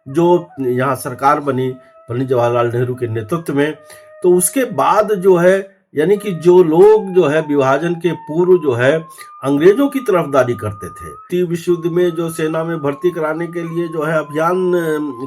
जो यहाँ सरकार बनी पंडित जवाहरलाल नेहरू के नेतृत्व में, तो उसके बाद जो है, यानी कि जो लोग जो है विभाजन के पूर्व जो है अंग्रेजों की तरफदारी करते थे, द्वितीय विश्व युद्ध में जो सेना में भर्ती कराने के लिए जो है अभियान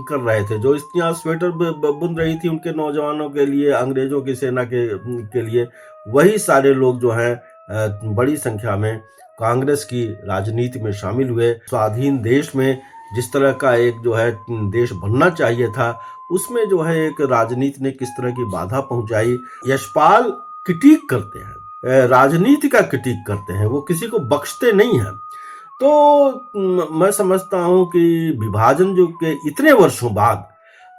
कर रहे थे, जो स्त्रियां स्वेटर बुन रही थी उनके नौजवानों के लिए, अंग्रेजों की सेना के लिए, वही सारे लोग जो हैं बड़ी संख्या में कांग्रेस की राजनीति में शामिल हुए। स्वाधीन देश में जिस तरह का एक जो है देश बनना चाहिए था, उसमें जो है एक राजनीति ने किस तरह की बाधा पहुंचाई। यशपाल क्रिटिक करते हैं, राजनीति का क्रिटिक करते हैं, वो किसी को बख्शते नहीं हैं। तो मैं समझता हूं कि विभाजन जो के इतने वर्षों बाद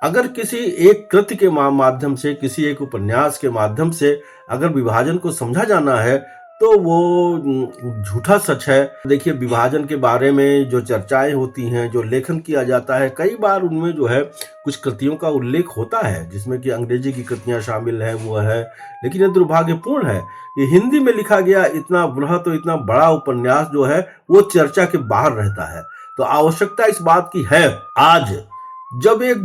अगर किसी एक कृति के माध्यम से, किसी एक उपन्यास के माध्यम से अगर विभाजन को समझा जाना है, तो वो झूठा सच है। देखिए, विभाजन के बारे में जो चर्चाएं होती हैं, जो लेखन किया जाता है, कई बार उनमें जो है कुछ कृतियों का उल्लेख होता है जिसमें कि अंग्रेजी की कृतियां शामिल है, वो है। लेकिन ये दुर्भाग्यपूर्ण है, ये हिंदी में लिखा गया इतना बृहत और इतना बड़ा उपन्यास जो है वो चर्चा के बाहर रहता है। तो आवश्यकता इस बात की है, आज जब एक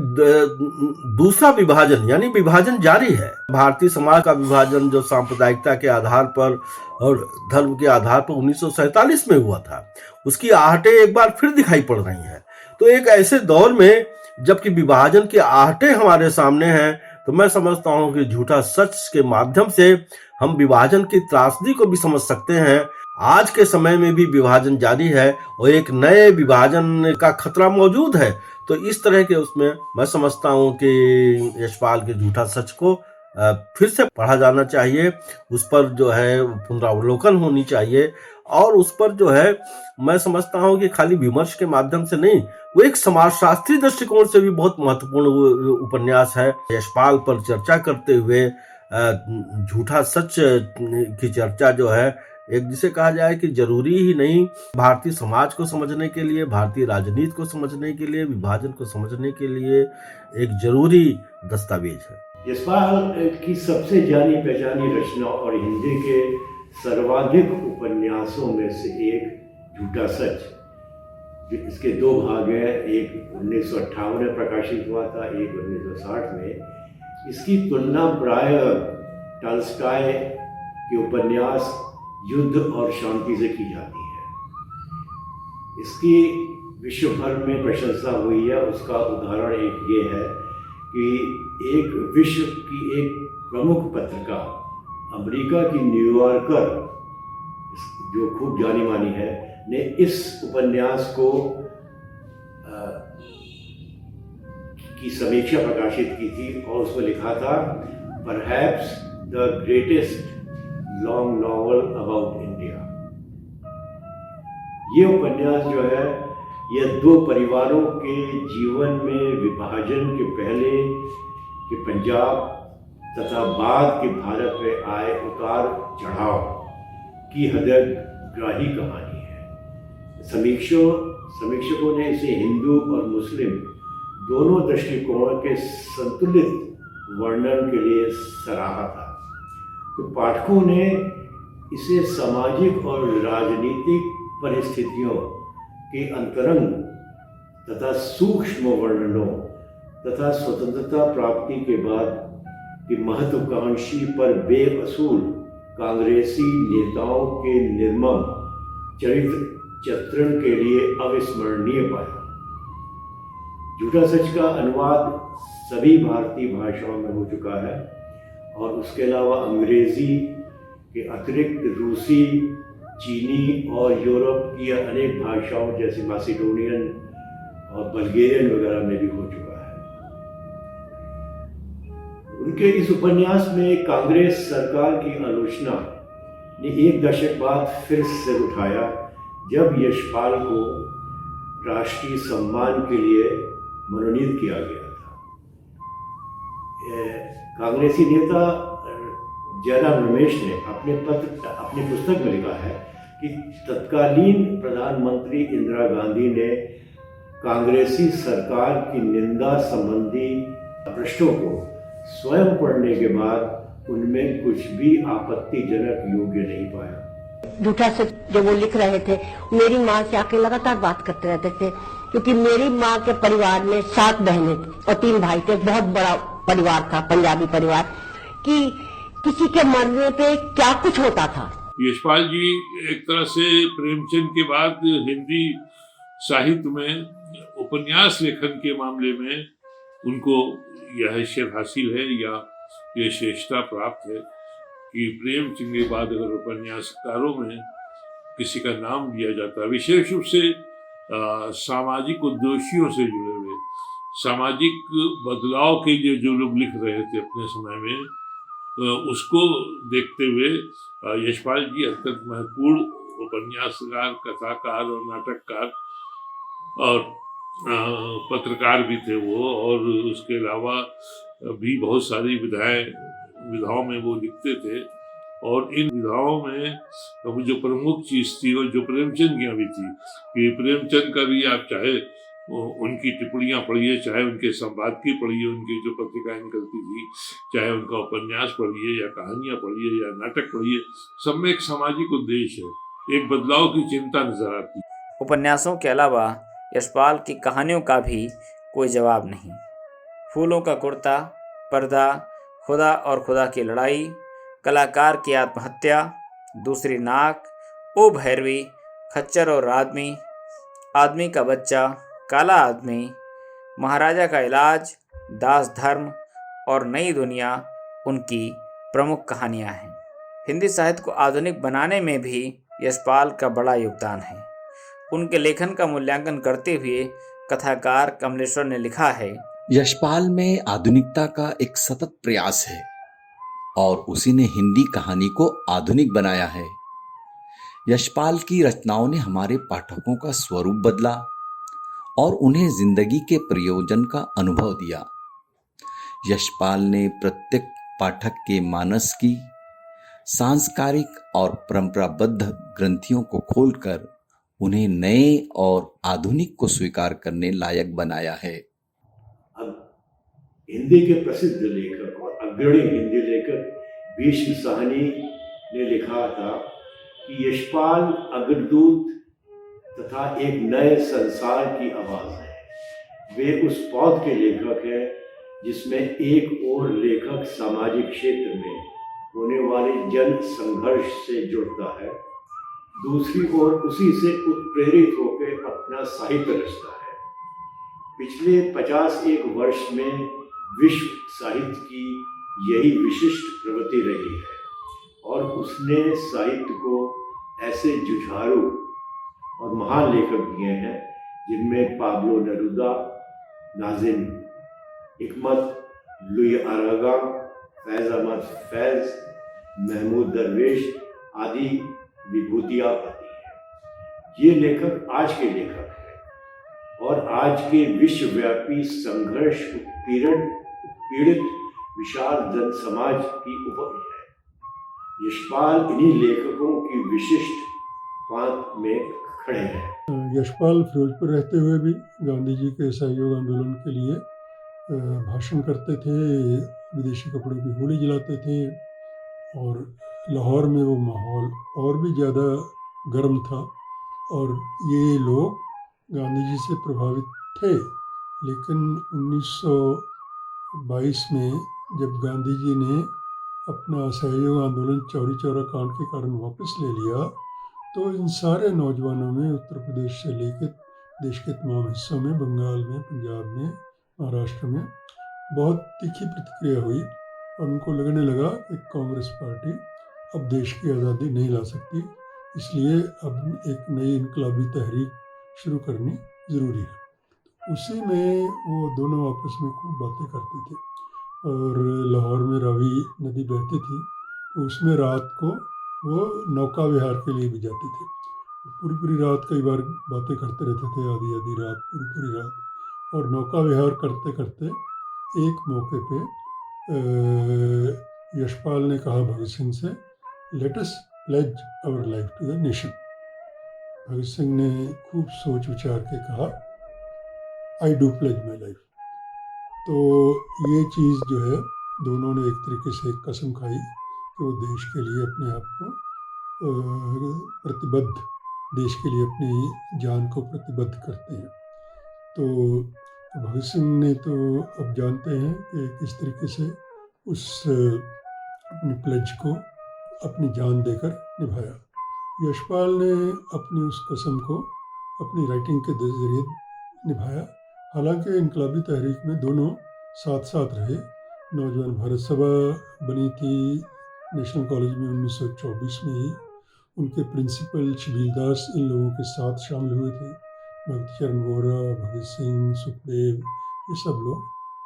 दूसरा विभाजन, यानी विभाजन जारी है, भारतीय समाज का विभाजन जो सांप्रदायिकता के आधार पर और धर्म के आधार पर 1947 में हुआ था, उसकी आहटें एक बार फिर दिखाई पड़ रही हैं। तो एक ऐसे दौर में जबकि विभाजन की आहटें हमारे सामने हैं, तो मैं समझता हूं कि झूठा सच के माध्यम से हम विभाजन की त्रासदी को भी समझ सकते हैं। आज के समय में भी विभाजन जारी है और एक नए विभाजन का खतरा मौजूद है। तो इस तरह के उसमें मैं समझता हूं कि यशपाल के झूठा सच को फिर से पढ़ा जाना चाहिए, उस पर जो है पुनरावलोकन होनी चाहिए, और उस पर जो है मैं समझता हूँ कि खाली विमर्श के माध्यम से नहीं, वो एक समाजशास्त्री दृष्टिकोण से भी बहुत महत्वपूर्ण वो उपन्यास है। यशपाल पर चर्चा करते हुए झूठा सच की चर्चा जो है, एक जिसे कहा जाए कि जरूरी ही नहीं, भारतीय समाज को समझने के लिए, भारतीय राजनीति को समझने के लिए, विभाजन को समझने के लिए एक जरूरी दस्तावेज है। यशपाल की सबसे जानी पहचानी रचना और हिंदी के सर्वाधिक उपन्यासों में से एक झूठा सच, इसके दो भाग हैं, एक 1958 में प्रकाशित हुआ था, एक 1960 में। इसकी तुलना प्राय टॉल्स्टॉय के उपन्यास युद्ध और शांति से की जाती है। इसकी विश्व भर में प्रशंसा हुई है। उसका उदाहरण एक ये है कि एक विश्व की एक प्रमुख पत्रिका अमेरिका की न्यूयॉर्कर, जो खूब जानी मानी है, ने इस उपन्यास को की समीक्षा प्रकाशित की थी और उसमें लिखा था, perhaps the greatest long novel about India. ये उपन्यास जो है, यह दो परिवारों के जीवन में विभाजन के पहले के पंजाब तथा बाद के भारत में आए उतार चढ़ाव की हृदयग्राही कहानी है। समीक्षकों ने इसे हिंदू और मुस्लिम दोनों दृष्टिकोण के संतुलित वर्णन के लिए सराहा था। तो पाठकों ने इसे सामाजिक और राजनीतिक परिस्थितियों के अंतरंग तथा सूक्ष्म वर्णनों तथा स्वतंत्रता प्राप्ति के बाद की महत्वाकांक्षी पर बेअसूल कांग्रेसी नेताओं के निर्मम चरित्र चित्रण के लिए अविस्मरणीय पाया। झूठा सच का अनुवाद सभी भारतीय भाषाओं में हो चुका है और उसके अलावा अंग्रेजी के अतिरिक्त रूसी, चीनी और यूरोप की अनेक भाषाओं जैसे मैसिडोनियन और बल्गेरियन वगैरह में भी हो चुका है। उनके इस उपन्यास में कांग्रेस सरकार की आलोचना ने एक दशक बाद फिर सिर उठाया, जब यशपाल को राष्ट्रीय सम्मान के लिए मनोनीत किया गया था। कांग्रेसी नेता जयराम रमेश ने अपनी पुस्तक में लिखा है कि तत्कालीन प्रधानमंत्री इंदिरा गांधी ने कांग्रेसी सरकार की निंदा संबंधी पृष्ठों को स्वयं पढ़ने के बाद उनमें कुछ भी आपत्तिजनक योग्य नहीं पाया। झूठा सच जब वो लिख रहे थे, मेरी माँ से आके लगातार बात करते रहते थे, क्योंकि मेरी माँ के परिवार में 7 बहनें और 3 भाई थे। बहुत बड़ा परिवार था, पंजाबी परिवार, कि किसी के मरने पे क्या कुछ होता था। यशपाल जी एक तरह से प्रेमचंद के बाद हिंदी साहित्य में उपन्यास लेखन के मामले में उनको यह हैसियत हासिल है या यह श्रेष्ठता प्राप्त है कि प्रेमचंद के बाद अगर उपन्यासकारों में किसी का नाम लिया जाता है, विशेष रूप से सामाजिक उद्देश्यों से जुड़े हुए, सामाजिक बदलाव के लिए जो लोग लिख रहे थे अपने समय में, उसको देखते हुए यशपाल जी अत्यंत महत्वपूर्ण उपन्यासकार, कथाकार और नाटककार और पत्रकार भी थे वो, और उसके अलावा भी बहुत सारी विधाओं में वो लिखते थे। और इन विधाओं में जो प्रमुख चीज़ थी और जो प्रेमचंद की भी थी, कि प्रेमचंद का भी आप चाहे उनकी टिप्पणियाँ पढ़िए, चाहे उनके संपादकीय पढ़िए, उनकी जो पत्रिकाएं निकलती थी, चाहे उनका उपन्यास पढ़िए या कहानियाँ पढ़िए या नाटक पढ़िए, सब में एक सामाजिक उद्देश्य है, एक बदलाव की चिंता नजर आती है। उपन्यासों के अलावा यशपाल की कहानियों का भी कोई जवाब नहीं। फूलों का कुर्ता, पर्दा, खुदा और खुदा की लड़ाई, कलाकार की आत्महत्या, दूसरी नाक, ओ भैरवी, खच्चर और आदमी, आदमी का बच्चा, काला आदमी, महाराजा का इलाज, दास धर्म और नई दुनिया उनकी प्रमुख कहानियां हैं। हिंदी साहित्य को आधुनिक बनाने में भी यशपाल का बड़ा योगदान है। उनके लेखन का मूल्यांकन करते हुए कथाकार कमलेश्वर ने लिखा है, यशपाल में आधुनिकता का एक सतत प्रयास है। और उसी ने हिंदी कहानी को आधुनिक बनाया है। यशपाल की रचनाओं ने हमारे पाठकों का स्वरूप बदला और उन्हें जिंदगी के प्रयोजन का अनुभव दिया। यशपाल ने प्रत्येक पाठक के मानस की सांस्कारिक और परंपराबद्ध ग्रंथियों को खोलकर उन्हें नए और आधुनिक को स्वीकार करने लायक बनाया है। अब हिंदी के प्रसिद्ध लेखक और अग्रणी हिंदी लेखक भीष्म साहनी ने लिखा था कि यशपाल अग्रदूत तथा एक नए संसार की आवाज है। वे उस पौध के लेखक हैं जिसमें एक और लेखक सामाजिक क्षेत्र में होने वाले जन संघर्ष से जुड़ता है, दूसरी ओर उसी से उत्प्रेरित होकर अपना साहित्य रचता है। पिछले 51 वर्ष में विश्व साहित्य की यही विशिष्ट प्रवृत्ति रही है और उसने साहित्य को ऐसे जुझारू और महान लेखक दिए हैं जिनमें पाब्लो नेरुदा, नाजिम हिकमत, लुई अरागा, फैज अहमद फैज, महमूद दरवेश आदि विभूतियाँ आती हैं। ये लेखक आज के लेखक हैं और आज के विश्वव्यापी संघर्ष उत्पीड़ित विशाल जन समाज की उपज है। यशपाल इन्हीं लेखकों की विशिष्ट पांत में खड़े हैं। यशपाल फिरोजपुर रहते हुए भी गांधी जी के सहयोग आंदोलन के लिए भाषण करते थे, विदेशी कपड़ों की होली जलाते थे और लाहौर में वो माहौल और भी ज़्यादा गर्म था और ये लोग गांधी जी से प्रभावित थे। लेकिन 1922 में जब गांधी जी ने अपना सहयोग आंदोलन चौरी चौरा कांड के कारण वापस ले लिया तो इन सारे नौजवानों में उत्तर प्रदेश से लेकर देश के तमाम हिस्सों में, बंगाल में, पंजाब में, महाराष्ट्र में बहुत तीखी प्रतिक्रिया हुई और उनको लगने लगा कि कांग्रेस पार्टी अब देश की आज़ादी नहीं ला सकती, इसलिए अब एक नई इनकलाबी तहरीक शुरू करनी ज़रूरी है। उसी में वो दोनों आपस में खूब बातें करते थे और लाहौर में रावी नदी बहती थी तो उसमें रात को वो नौका विहार के लिए भी जाते थे। पूरी रात कई बार बातें करते रहते थे, आधी रात, पूरी रात। और नौका विहार करते करते एक मौके पे यशपाल ने कहा भगत सिंह से, let us pledge our life to the nation. Bhagat Singh ने खूब सोच विचार के कहा, I do pledge my life. तो ये चीज़ जो है दोनों ने एक तरीके से एक कसम खाई कि वो देश के लिए अपने आप को प्रतिबद्ध, देश के लिए अपनी जान को प्रतिबद्ध करते हैं। तो भगत सिंह ने तो अब जानते हैं कि किस तरीके से उस अपनी प्लेज को अपनी जान देकर निभाया। यशपाल ने अपनी उस कसम को अपनी राइटिंग के जरिए निभाया। हालांकि इनकलाबी तहरीक में दोनों साथ साथ रहे। नौजवान भारत सभा बनी थी नेशनल कॉलेज में 1924 में ही। उनके प्रिंसिपल छबील दास इन लोगों के साथ शामिल हुए थे। भगत चरण वोहरा, भगत सिंह, सुखदेव, ये सब लोग,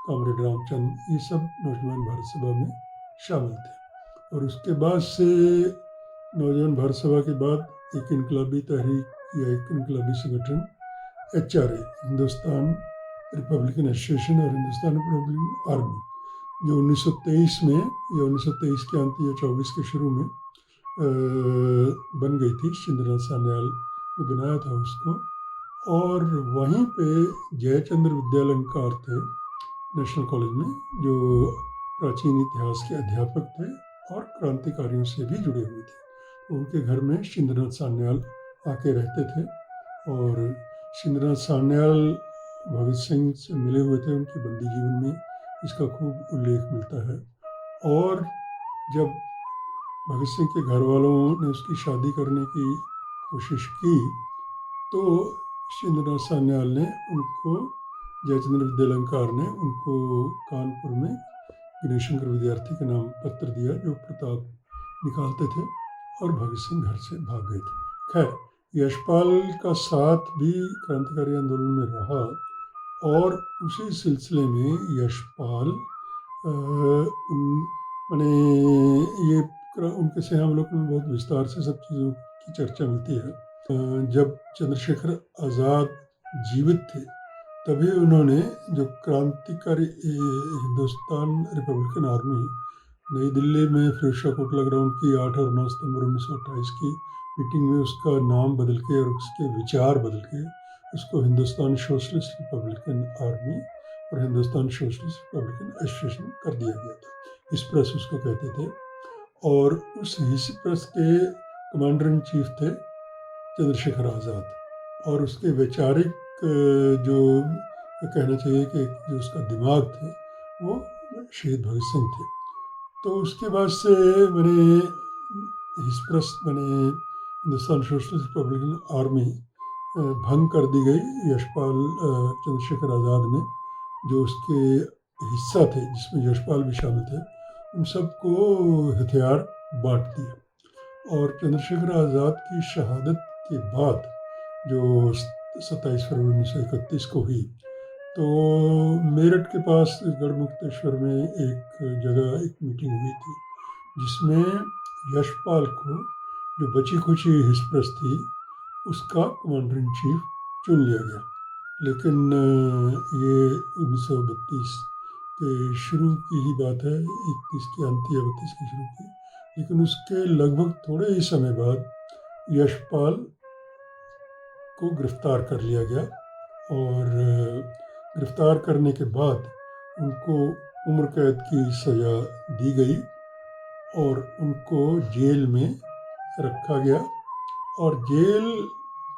कामरेड रामचंद, ये सब नौजवान भारत सभा में शामिल थे। और उसके बाद से नौजवान भारत सभा के बाद एक इनकलाबी तहरीक या एक इनकलाबी संगठन HRA, हिंदुस्तान रिपब्लिकन एसोसिएशन और हिंदुस्तान रिपब्लिकन आर्मी, जो 1923 में या 1923 के अंत या 24 के शुरू में बन गई थी। शिंद्रनाथ सान्याल ने बनाया था उसको। और वहीं पे जयचंद्र विद्यालंकार थे नेशनल कॉलेज में, जो प्राचीन इतिहास के अध्यापक थे और क्रांतिकारियों से भी जुड़े हुए थे। तो उनके घर में शिंद्रनाथ सान्याल आके रहते थे और शिंद्रनाथ सान्याल भगत सिंह से मिले हुए थे। उनकी बंदी जीवन में इसका खूब उल्लेख मिलता है। और जब भगत सिंह के घर वालों ने उसकी शादी करने की कोशिश की तो शिंद्रनाथ सान्याल ने उनको, जयचंद्र विद्यालंकार ने उनको कानपुर में गणेश शंकर विद्यार्थी के नाम पत्र दिया, जो प्रताप निकालते थे, और भगत सिंह घर से भाग गए थे। खैर, यशपाल का साथ भी क्रांतिकारी आंदोलन में रहा और उसी सिलसिले में यशपाल मैंने ये उनके से हम लोग में बहुत विस्तार से सब चीज़ों की चर्चा मिलती है। जब चंद्रशेखर आज़ाद जीवित थे तभी उन्होंने जो क्रांतिकारी हिंदुस्तान रिपब्लिकन आर्मी नई दिल्ली में फिरोज कोटला ग्राउंड की 8 और 9 सितंबर 1928 की मीटिंग में उसका नाम बदल के और उसके विचार बदल के उसको हिंदुस्तान सोशलिस्ट रिपब्लिकन आर्मी और हिंदुस्तान सोशलिस्ट रिपब्लिकन एसोसिएशन कर दिया गया था। इस प्रेस उसको कहते थे। और उस हिस प्रेस के कमांडर इन चीफ थे चंद्रशेखर आज़ाद और उसके वैचारिक जो कहना चाहिए कि जो उसका दिमाग थे वो शहीद भगत सिंह थे। तो उसके बाद से मैंने हिस्प्रेस मैंने हिंदुस्तान सोशलिस्ट रिपब्लिकन आर्मी भंग कर दी गई यशपाल चंद्रशेखर आज़ाद ने, जो उसके हिस्सा थे जिसमें यशपाल भी शामिल थे, उन सबको हथियार बांट दिया। और चंद्रशेखर आज़ाद की शहादत के बाद जो 27 फरवरी 1931 को हुई, तो मेरठ के पास गढ़मुक्तेश्वर में एक जगह एक मीटिंग हुई थी जिसमें यशपाल को जो बची खुची हिस्प्रेस थी उसका कमांडर इन चीफ चुन लिया गया। लेकिन ये 1932 के शुरू की ही बात है, 31 के अंत या 32 की शुरू की। लेकिन उसके लगभग थोड़े ही समय बाद यशपाल को गिरफ्तार कर लिया गया और गिरफ्तार करने के बाद उनको उम्र कैद की सज़ा दी गई और उनको जेल में रखा गया। और जेल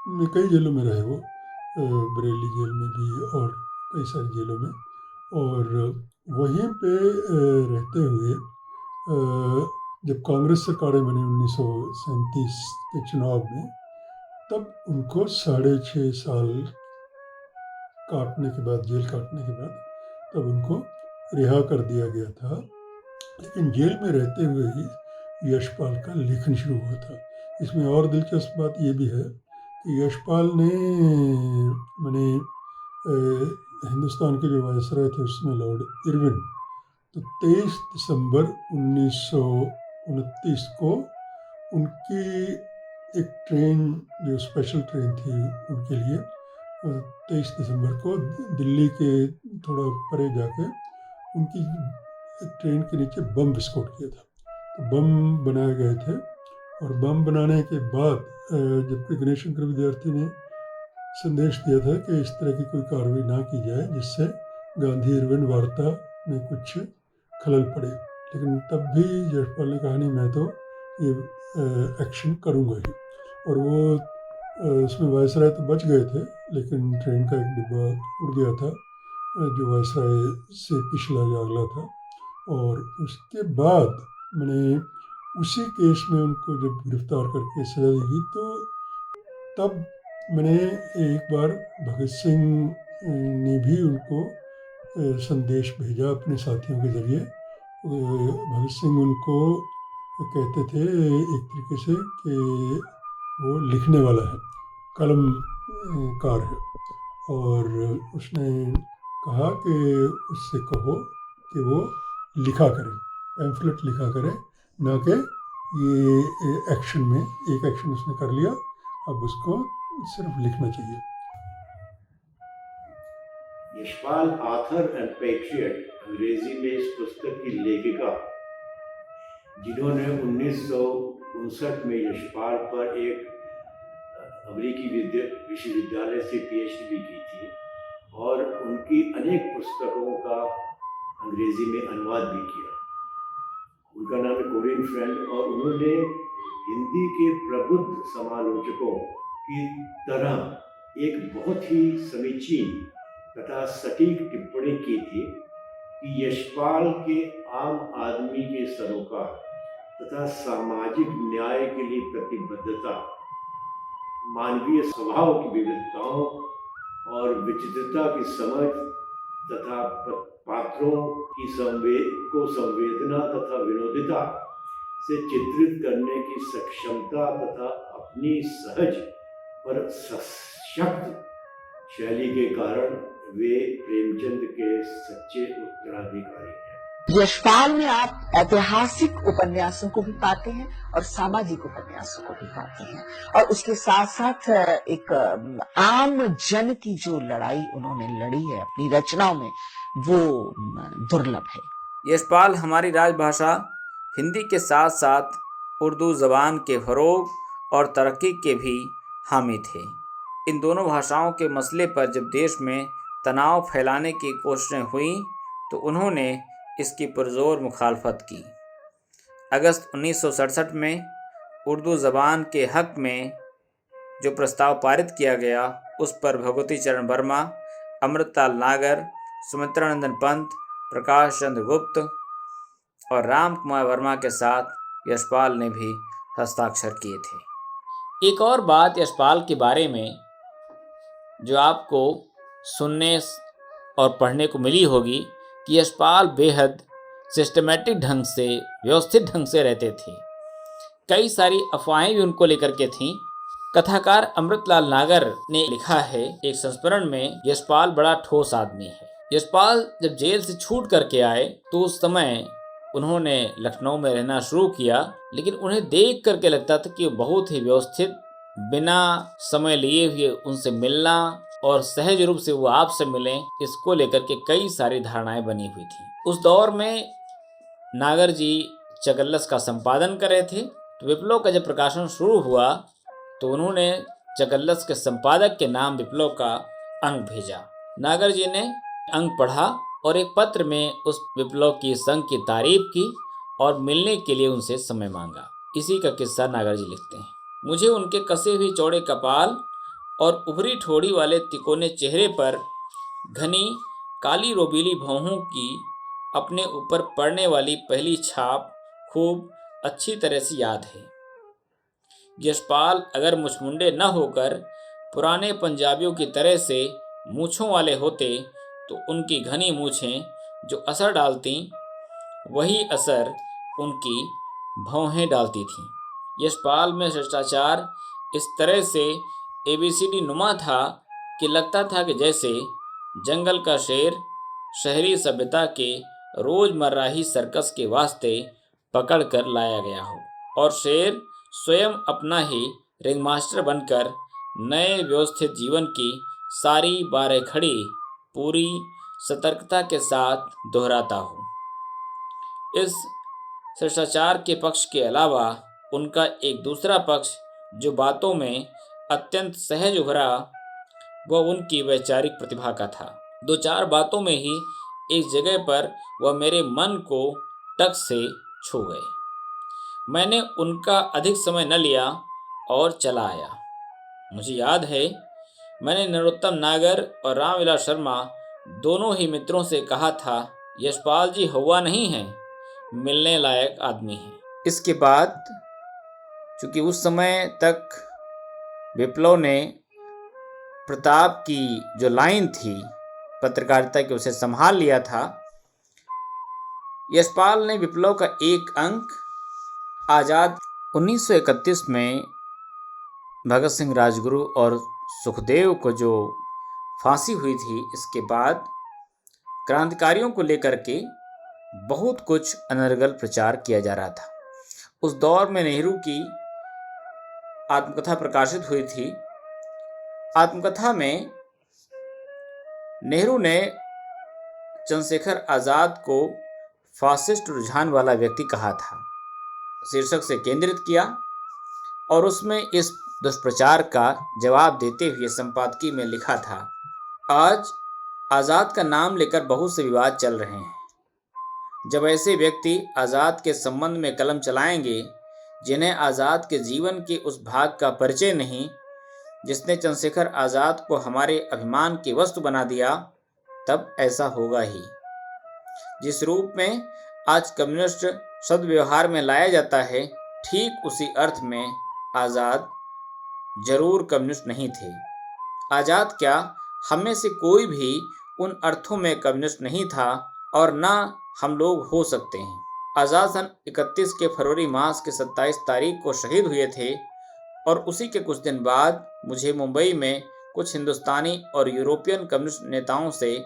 में कई जेलों में रहे वो, बरेली जेल में भी और कई सारी जेलों में। और वहीं पे रहते हुए जब कांग्रेस सरकारें बनी 1937 के चुनाव में, तब उनको 6.5 साल काटने के बाद, जेल काटने के बाद, तब उनको रिहा कर दिया गया था। लेकिन जेल में रहते हुए ही यशपाल का लेखन शुरू हुआ था। इसमें और दिलचस्प बात ये भी है कि यशपाल ने मैंने हिंदुस्तान के जो वायसराय थे उसमें लॉर्ड इरविन, तो 23 दिसंबर 1929 को उनकी एक ट्रेन जो स्पेशल ट्रेन थी उनके लिए, 23 दिसंबर को दिल्ली के थोड़ा परे जाके उनकी ट्रेन के नीचे बम विस्फोट किया था। तो बम बनाए गए थे और बम बनाने के बाद जबकि गणेश शंकर विद्यार्थी ने संदेश दिया था कि इस तरह की कोई कार्रवाई ना की जाए जिससे गांधी इरविन वार्ता में कुछ खलल पड़े। लेकिन तब भी यशपाल ने कहा नहीं, मैं तो ये एक्शन करूँगा ही। और वो उसमें वायसराय तो बच गए थे, लेकिन ट्रेन का एक डिब्बा उड़ गया था जो वायसराय से पिछला या अगला था। और उसके बाद मैंने उसी केस में उनको जब गिरफ्तार करके सजा दी, तो तब मैंने एक बार भगत सिंह ने भी उनको संदेश भेजा अपने साथियों के ज़रिए। भगत सिंह उनको कहते थे एक तरीके से कि वो लिखने वाला है, कलमकार है। और उसने कहा कि उससे कहो कि वो लिखा करे, पैम्फलेट लिखा करे, ना कि ये एक्शन में। एक एक्शन उसने कर लिया, अब उसको सिर्फ लिखना चाहिए। यशपाल ऑथर एंड पेट्रियट अंग्रेजी में इस पुस्तक की लेखिका, जिन्होंने 1959 में यशपाल पर एक अमेरिकी विश्वविद्यालय से PhD भी की थी और उनकी अनेक पुस्तकों का अंग्रेजी में अनुवाद भी किया। उनका नाम है कोरिन फ्रेंड और उन्होंने हिंदी के प्रबुद्ध समालोचकों की तरह एक बहुत ही समीचीन तथा सटीक टिप्पणी की थी कि यशपाल के आम आदमी के सरोकार तथा सामाजिक न्याय के लिए प्रतिबद्धता, मानवीय स्वभाव की विविधताओं और विचित्रता की समझ तथा पात्रों की संवेदना तथा विनोदिता से चित्रित करने की सक्षमता तथा अपनी सहज पर सशक्त शैली के कारण वे प्रेमचंद के सच्चे उत्तराधिकारी हैं। यशपाल में आप ऐतिहासिक उपन्यासों को भी पाते हैं और सामाजिक उपन्यासों को भी पाते हैं, और उसके साथ साथ एक आम जन की जो लड़ाई उन्होंने लड़ी है अपनी रचनाओं में, वो दुर्लभ है। यशपाल हमारी राजभाषा हिंदी के साथ साथ उर्दू ज़बान के फ़रोग़ और तरक्की के भी हामी थे। इन दोनों भाषाओं के मसले पर जब देश में तनाव फैलाने की कोशिशें हुईं तो उन्होंने इसकी पुरज़ोर मुखालफत की। अगस्त 1967 में उर्दू ज़बान के हक़ में जो प्रस्ताव पारित किया गया, उस पर भगवती चरण वर्मा, अमृतलाल नागर, सुमित्रानंदन पंत, प्रकाश चंद्र गुप्त और राम कुमार वर्मा के साथ यशपाल ने भी हस्ताक्षर किए थे। एक और बात यशपाल के बारे में जो आपको सुनने और पढ़ने को मिली होगी कि यशपाल बेहद सिस्टमेटिक ढंग से, व्यवस्थित ढंग से रहते थे। कई सारी अफवाहें भी उनको लेकर के थीं। कथाकार अमृतलाल नागर ने लिखा है एक संस्मरण में, यशपाल बड़ा ठोस आदमी है। यशपाल जब जेल से छूट करके आए तो उस समय उन्होंने लखनऊ में रहना शुरू किया, लेकिन उन्हें देख करके लगता था कि वो बहुत ही व्यवस्थित, बिना समय लिए हुए उनसे मिलना और सहज रूप से वो आपसे मिलें, इसको लेकर के कई सारी धारणाएं बनी हुई थी। उस दौर में नागर जी चगल्लस का संपादन कर रहे थे, तो विप्लव का जब प्रकाशन शुरू हुआ तो उन्होंने चगल्लस के संपादक के नाम विप्लव का अंक भेजा। नागर जी ने अंक पढ़ा और एक पत्र में उस विप्लव की संघ की तारीफ की और मिलने के लिए उनसे समय मांगा। इसी का किस्सा नागर जी लिखते हैं। मुझे उनके कसे हुए चौड़े कपाल और उभरी ठोड़ी वाले तिकोने चेहरे पर घनी काली रोबीली भौहों की अपने ऊपर पड़ने वाली पहली छाप खूब अच्छी तरह से याद है। यशपाल अगर मुछमुंडे न होकर पुराने पंजाबियों की तरह से मूछों वाले होते तो उनकी घनी मूछें जो असर डालती, वही असर उनकी भौहें डालती थीं। यशपाल में शिष्टाचार इस तरह से ABCD नुमा था कि लगता था कि जैसे जंगल का शेर शहरी सभ्यता के रोजमर्रा ही सर्कस के वास्ते पकड़ कर लाया गया हो, और शेर स्वयं अपना ही रिंगमास्टर बनकर नए व्यवस्थित जीवन की सारी बारेखड़ी पूरी सतर्कता के साथ दोहराता हो। इस शिष्टाचार के पक्ष के अलावा उनका एक दूसरा पक्ष जो बातों में अत्यंत सहज उभरा, वह उनकी वैचारिक प्रतिभा का था। 2-4 बातों में ही एक जगह पर वह मेरे मन को टक से छू गए। मैंने उनका अधिक समय न लिया और चला आया। मुझे याद है मैंने नरोत्तम नागर और रामविलास शर्मा दोनों ही मित्रों से कहा था, यशपाल जी हवा नहीं हैं, मिलने लायक आदमी हैं। इसके बाद चूँकि उस समय तक विप्लव ने प्रताप की जो लाइन थी पत्रकारिता की, उसे संभाल लिया था। यशपाल ने विप्लव का एक अंक आज़ाद 1931 में भगत सिंह राजगुरु और सुखदेव को जो फांसी हुई थी, इसके बाद क्रांतिकारियों को लेकर के बहुत कुछ अनर्गल प्रचार किया जा रहा था। उस दौर में नेहरू की आत्मकथा प्रकाशित हुई थी। आत्मकथा में नेहरू ने चंद्रशेखर आज़ाद को फासिस्ट रुझान वाला व्यक्ति कहा था, शीर्षक से केंद्रित किया और उसमें इस दुष्प्रचार का जवाब देते हुए संपादकीय में लिखा था, आज आज़ाद का नाम लेकर बहुत से विवाद चल रहे हैं। जब ऐसे व्यक्ति आज़ाद के संबंध में कलम चलाएंगे जिन्हें आज़ाद के जीवन के उस भाग का परिचय नहीं जिसने चंद्रशेखर आज़ाद को हमारे अभिमान की वस्तु बना दिया, तब ऐसा होगा ही। जिस रूप में आज कम्युनिस्ट शब्द व्यवहार में लाया जाता है, ठीक उसी अर्थ में आज़ाद जरूर कम्युनिस्ट नहीं थे। आज़ाद क्या, हम में से कोई भी उन अर्थों में कम्युनिस्ट नहीं था और ना हम लोग हो सकते हैं। आज़ाद सन 31 के फरवरी मास के 27 तारीख को शहीद हुए थे और उसी के कुछ दिन बाद मुझे मुंबई में कुछ हिंदुस्तानी और यूरोपियन कम्युनिस्ट नेताओं से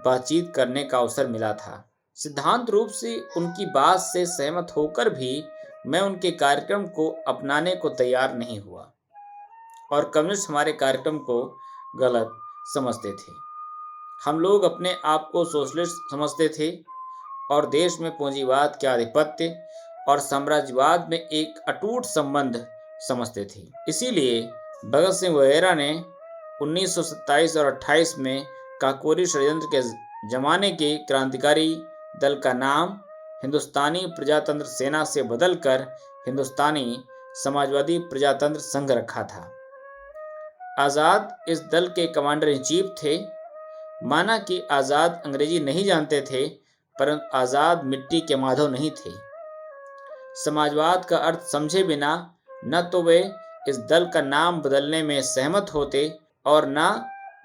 बातचीत करने का अवसर मिला था। सिद्धांत रूप से उनकी बात से सहमत होकर भी मैं उनके कार्यक्रम को अपनाने को तैयार नहीं हुआ और कम्युनिस्ट हमारे कार्यक्रम को गलत समझते थे। हम लोग अपने आप को सोशलिस्ट समझते थे और देश में पूंजीवाद के आधिपत्य और साम्राज्यवाद में एक अटूट संबंध समझते थे। इसीलिए भगत सिंह वगैरह ने 1927 और 28 में काकोरी षड्यंत्र के जमाने के क्रांतिकारी दल का नाम हिंदुस्तानी प्रजातंत्र सेना से बदलकर हिंदुस्तानी समाजवादी प्रजातंत्र संघ रखा था। आज़ाद इस दल के कमांडर इन चीफ थे। माना कि आज़ाद अंग्रेजी नहीं जानते थे, परंतु आज़ाद मिट्टी के माधव नहीं थे। समाजवाद का अर्थ समझे बिना न तो वे इस दल का नाम बदलने में सहमत होते और न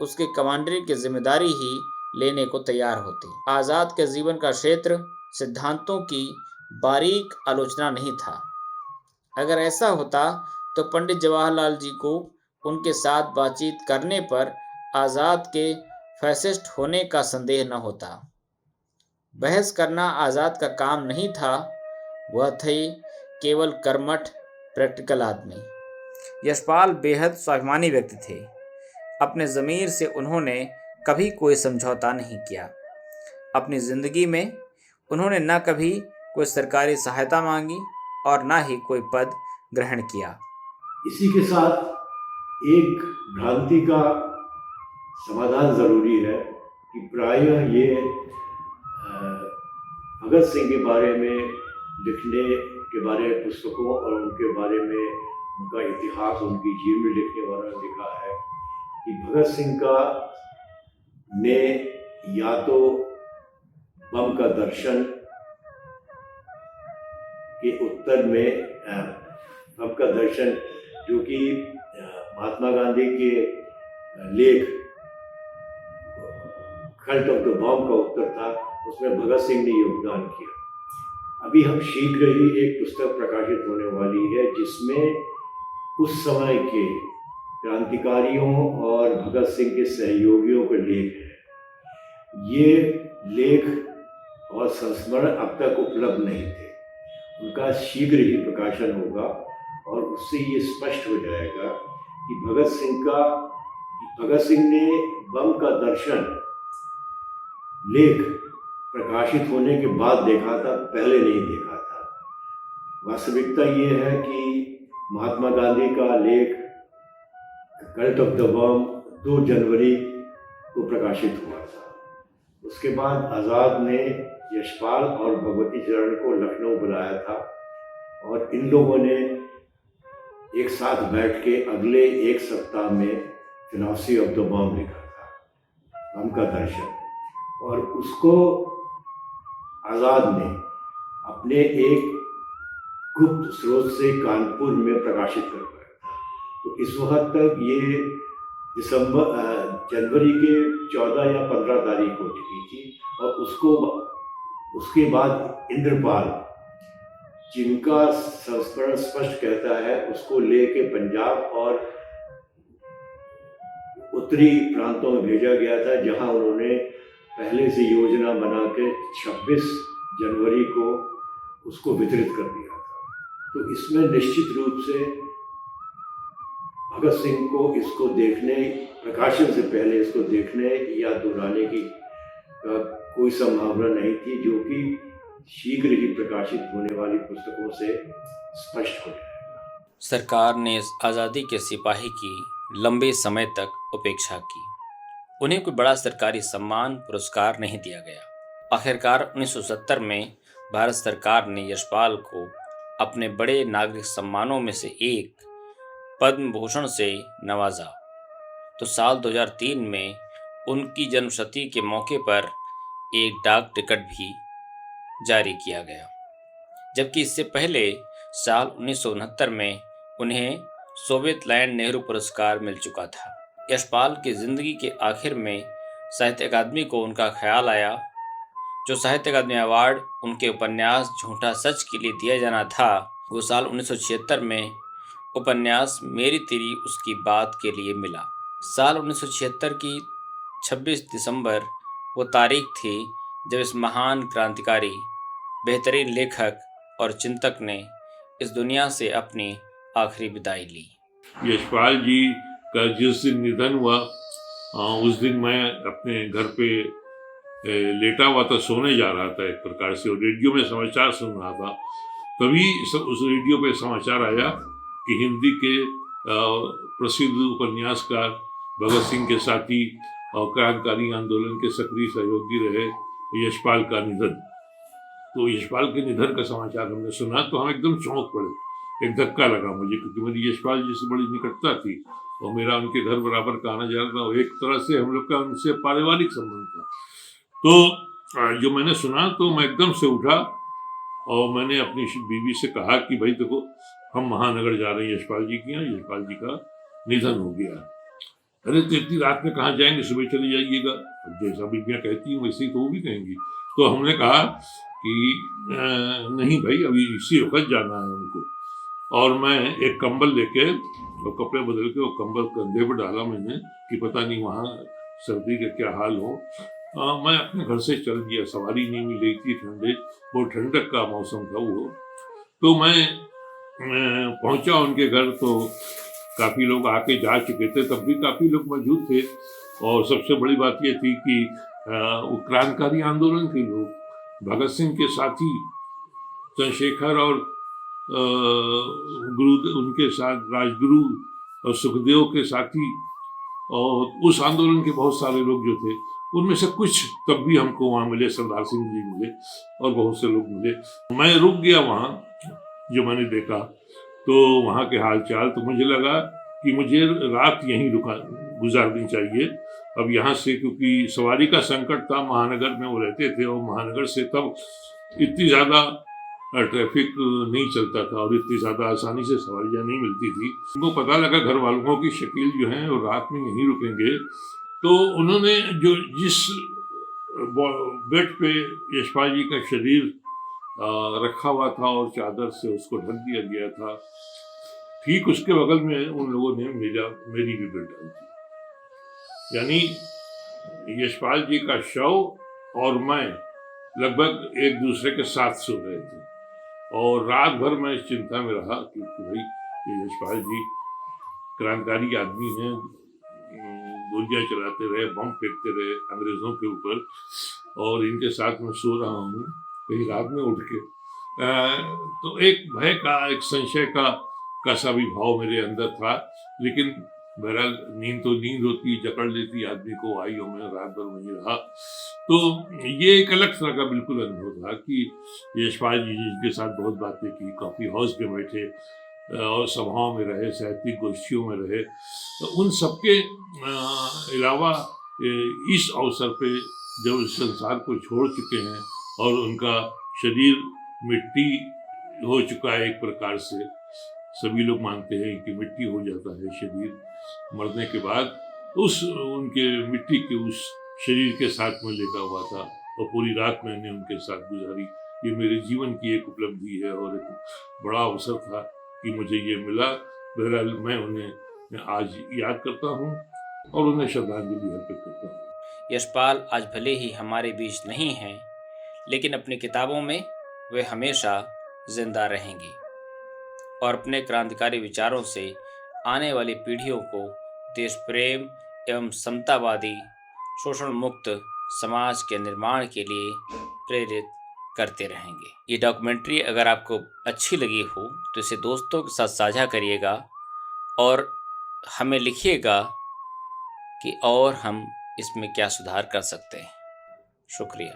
उसके कमांडरी की जिम्मेदारी ही लेने को तैयार होते। आज़ाद के जीवन का क्षेत्र सिद्धांतों की बारीक आलोचना नहीं था। अगर ऐसा होता तो पंडित जवाहरलाल जी को उनके साथ बातचीत करने पर आज़ाद के फैसिस्ट होने का संदेह न होता। बहस करना आज़ाद का काम नहीं था, वह थे केवल कर्मठ प्रैक्टिकल आदमी। यशपाल बेहद स्वाभिमानी व्यक्ति थे। अपने ज़मीर से उन्होंने कभी कोई समझौता नहीं किया। अपनी ज़िंदगी में उन्होंने न कभी कोई सरकारी सहायता मांगी और न ही कोई पद ग्रहण किया। इसी के साथ एक भ्रांति का समाधान ज़रूरी है कि प्रायः ये भगत सिंह के बारे में लिखने के बारे में पुस्तकों और उनके बारे में उनका इतिहास, उनकी जीवनी लिखने वालों ने लिखा है कि भगत सिंह का ने या तो बम का दर्शन के उत्तर में बम का दर्शन जो कि महात्मा गांधी के लेख कल्ट ऑफ द बॉम्ब का उत्तर था, उसमें भगत सिंह ने योगदान किया। अभी हम शीघ्र ही एक पुस्तक प्रकाशित होने वाली है जिसमें उस समय के क्रांतिकारियों और भगत सिंह के सहयोगियों के लेख हैं। ये लेख और संस्मरण अब तक उपलब्ध नहीं थे, उनका शीघ्र ही प्रकाशन होगा और उससे ये स्पष्ट हो जाएगा कि भगत सिंह ने बम का दर्शन लेख प्रकाशित होने के बाद देखा था, पहले नहीं देखा था। वास्तविकता ये है कि महात्मा गांधी का लेख कल्ट ऑफ द बॉम्ब 2 जनवरी को प्रकाशित हुआ था। उसके बाद आज़ाद ने यशपाल और भगवती चरण को लखनऊ बुलाया था और इन लोगों ने एक साथ बैठ के अगले एक सप्ताह में फिलॉसफी ऑफ द बॉम्ब लिखा था, बम का दर्शन, और उसको आज़ाद ने अपने एक गुप्त स्रोत से कानपुर में प्रकाशित करवाया था। तो इस वक्त तक ये जनवरी के 14 या 15 तारीख हो चुकी थी और उसके बाद इंद्रपाल, जिनका संस्मरण स्पष्ट कहता है, उसको लेके पंजाब और उत्तरी प्रांतों में भेजा गया था, जहां उन्होंने पहले से योजना बना के 26 जनवरी को उसको वितरित कर दिया था। तो इसमें निश्चित रूप से भगत सिंह को इसको देखने, प्रकाशन से पहले इसको देखने या दोहराने की कोई संभावना नहीं थी, जो कि शीघ्र ही प्रकाशित होने वाली पुस्तकों से स्पष्ट हो जाएगा। सरकार ने इस आज़ादी के सिपाही की लंबे समय तक उपेक्षा की। उन्हें कोई बड़ा सरकारी सम्मान पुरस्कार नहीं दिया गया। आखिरकार 1970 में भारत सरकार ने यशपाल को अपने बड़े नागरिक सम्मानों में से एक पद्म भूषण से नवाजा। तो साल 2003 में उनकी जन्मशती के मौके पर एक डाक टिकट भी जारी किया गया, जबकि इससे पहले साल 1969 में उन्हें सोवियत लैंड नेहरू पुरस्कार मिल चुका था। यशपाल की जिंदगी के आखिर में साहित्य अकादमी को उनका ख्याल आया। जो साहित्य अकादमी अवार्ड उनके उपन्यास झूठा सच के लिए दिया जाना था, वो साल 1976 में उपन्यास मेरी तेरी उसकी बात के लिए मिला। साल 1976 की 26 दिसंबर वो तारीख थी जब इस महान क्रांतिकारी, बेहतरीन लेखक और चिंतक ने इस दुनिया से अपनी आखिरी विदाई ली। यशपाल जी का जिस दिन निधन हुआ उस दिन मैं अपने घर पे लेटा हुआ था, सोने जा रहा था एक प्रकार से, और रेडियो में समाचार सुन रहा था। तभी उस रेडियो पे समाचार आया कि हिंदी के प्रसिद्ध उपन्यासकार भगत सिंह के साथी और क्रांतिकारी आंदोलन के सक्रिय सहयोगी रहे यशपाल का निधन। तो यशपाल के निधन का समाचार हमने सुना तो हम एकदम चौंक पड़े, एक धक्का लगा मुझे, क्योंकि मेरी यशपाल जी से बड़ी निकटता थी और मेरा उनके घर बराबर का आना जाना था। एक तरह से हम लोग का उनसे पारिवारिक संबंध था। तो जो मैंने सुना तो मैं एकदम से उठा और मैंने अपनी बीवी से कहा कि भाई देखो, हम महानगर जा रहे हैं यशपाल जी के यहाँ, यशपाल जी का निधन हो गया। अरे तो इतनी रात में कहाँ जाएंगे, सुबह चले जाइएगा। जैसा बीबियाँ कहती हैं वैसे ही तो वो भी कहेंगी। तो हमने कहा कि नहीं भाई, अभी इसी वक्त जाना है उनको। और मैं एक कंबल लेके और कपड़े बदल के वो कंबल कंधे पर डाला मैंने कि पता नहीं वहाँ सर्दी का क्या हाल हो। मैं अपने घर से चल गया, सवारी नहीं मिली थी, ठंडे बहुत ठंडक का मौसम था वो। तो मैं पहुंचा उनके घर तो काफ़ी लोग आके जा चुके थे, तब भी काफ़ी लोग मौजूद थे। और सबसे बड़ी बात ये थी कि क्रांतिकारी आंदोलन के लोग, भगत सिंह के साथी चंद्रशेखर और गुरु, उनके साथ राजगुरु और सुखदेव के साथी और उस आंदोलन के बहुत सारे लोग जो थे, उनमें से कुछ तब भी हमको वहाँ मिले, सरदार सिंह जी मिले और बहुत से लोग मिले। मैं रुक गया वहाँ, जो मैंने देखा तो वहाँ के हालचाल, तो मुझे लगा कि मुझे रात यहीं गुजारनी चाहिए अब यहाँ से, क्योंकि सवारी का संकट था। महानगर में वो रहते थे और महानगर से तब इतनी ज़्यादा ट्रैफिक नहीं चलता था और इतनी ज़्यादा आसानी से सवारियाँ नहीं मिलती थी। उनको पता लगा घर वालों की शकील जो है और रात में यहीं रुकेंगे, तो उन्होंने जो जिस बेड पे यशपाल जी का शरीर रखा हुआ था और चादर से उसको ढक दिया गया था, ठीक उसके बगल में उन लोगों ने मेरी भी बेड डाली थी। यानी यशपाल जी का शव और मैं लगभग एक दूसरे के साथ सो रहे थे और रात भर मैं इस चिंता में रहा कि भाई ये यशपाल जी क्रांतिकारी आदमी हैं, गोलियां चलाते रहे, बम फेंकते रहे अंग्रेजों के ऊपर, और इनके साथ मैं सो रहा हूँ कहीं रात में उठ के। तो एक भय का, एक संशय का सा भी भाव मेरे अंदर था। लेकिन बहरहाल नींद तो नींद होती, जकड़ लेती आदमी को, आई और मैं रात भर वहीं रहा। तो ये एक अलग तरह का बिल्कुल अनुभव था कि यशपाल जी के साथ बहुत बातें की, कॉफी हाउस में बैठे और सभाओं में रहे, साहित्यिक गोष्ठियों में रहे। तो उन सबके अलावा इस अवसर पे जब इस संसार को छोड़ चुके हैं और उनका शरीर मिट्टी हो चुका है, एक प्रकार से सभी लोग मानते हैं कि मिट्टी हो जाता है शरीर मरने के बाद, उस उनके मिट्टी के उस शरीर के साथ में लेटा हुआ था और पूरी रात मैंने उनके साथ गुजारी। ये मेरे जीवन की एक उपलब्धि है और एक बड़ा अवसर था कि मुझे ये मिला। बहरहाल मैं उन्हें आज याद करता हूँ और उन्हें श्रद्धांजलि अर्पित करता हूँ। यशपाल आज भले ही हमारे बीच नहीं हैं, लेकिन अपनी किताबों में वे हमेशा जिंदा रहेंगी और अपने क्रांतिकारी विचारों से आने वाली पीढ़ियों को देश प्रेम एवं समतावादी शोषण मुक्त समाज के निर्माण के लिए प्रेरित करते रहेंगे। ये डॉक्यूमेंट्री अगर आपको अच्छी लगी हो तो इसे दोस्तों के साथ साझा करिएगा और हमें लिखिएगा कि और हम इसमें क्या सुधार कर सकते हैं। शुक्रिया।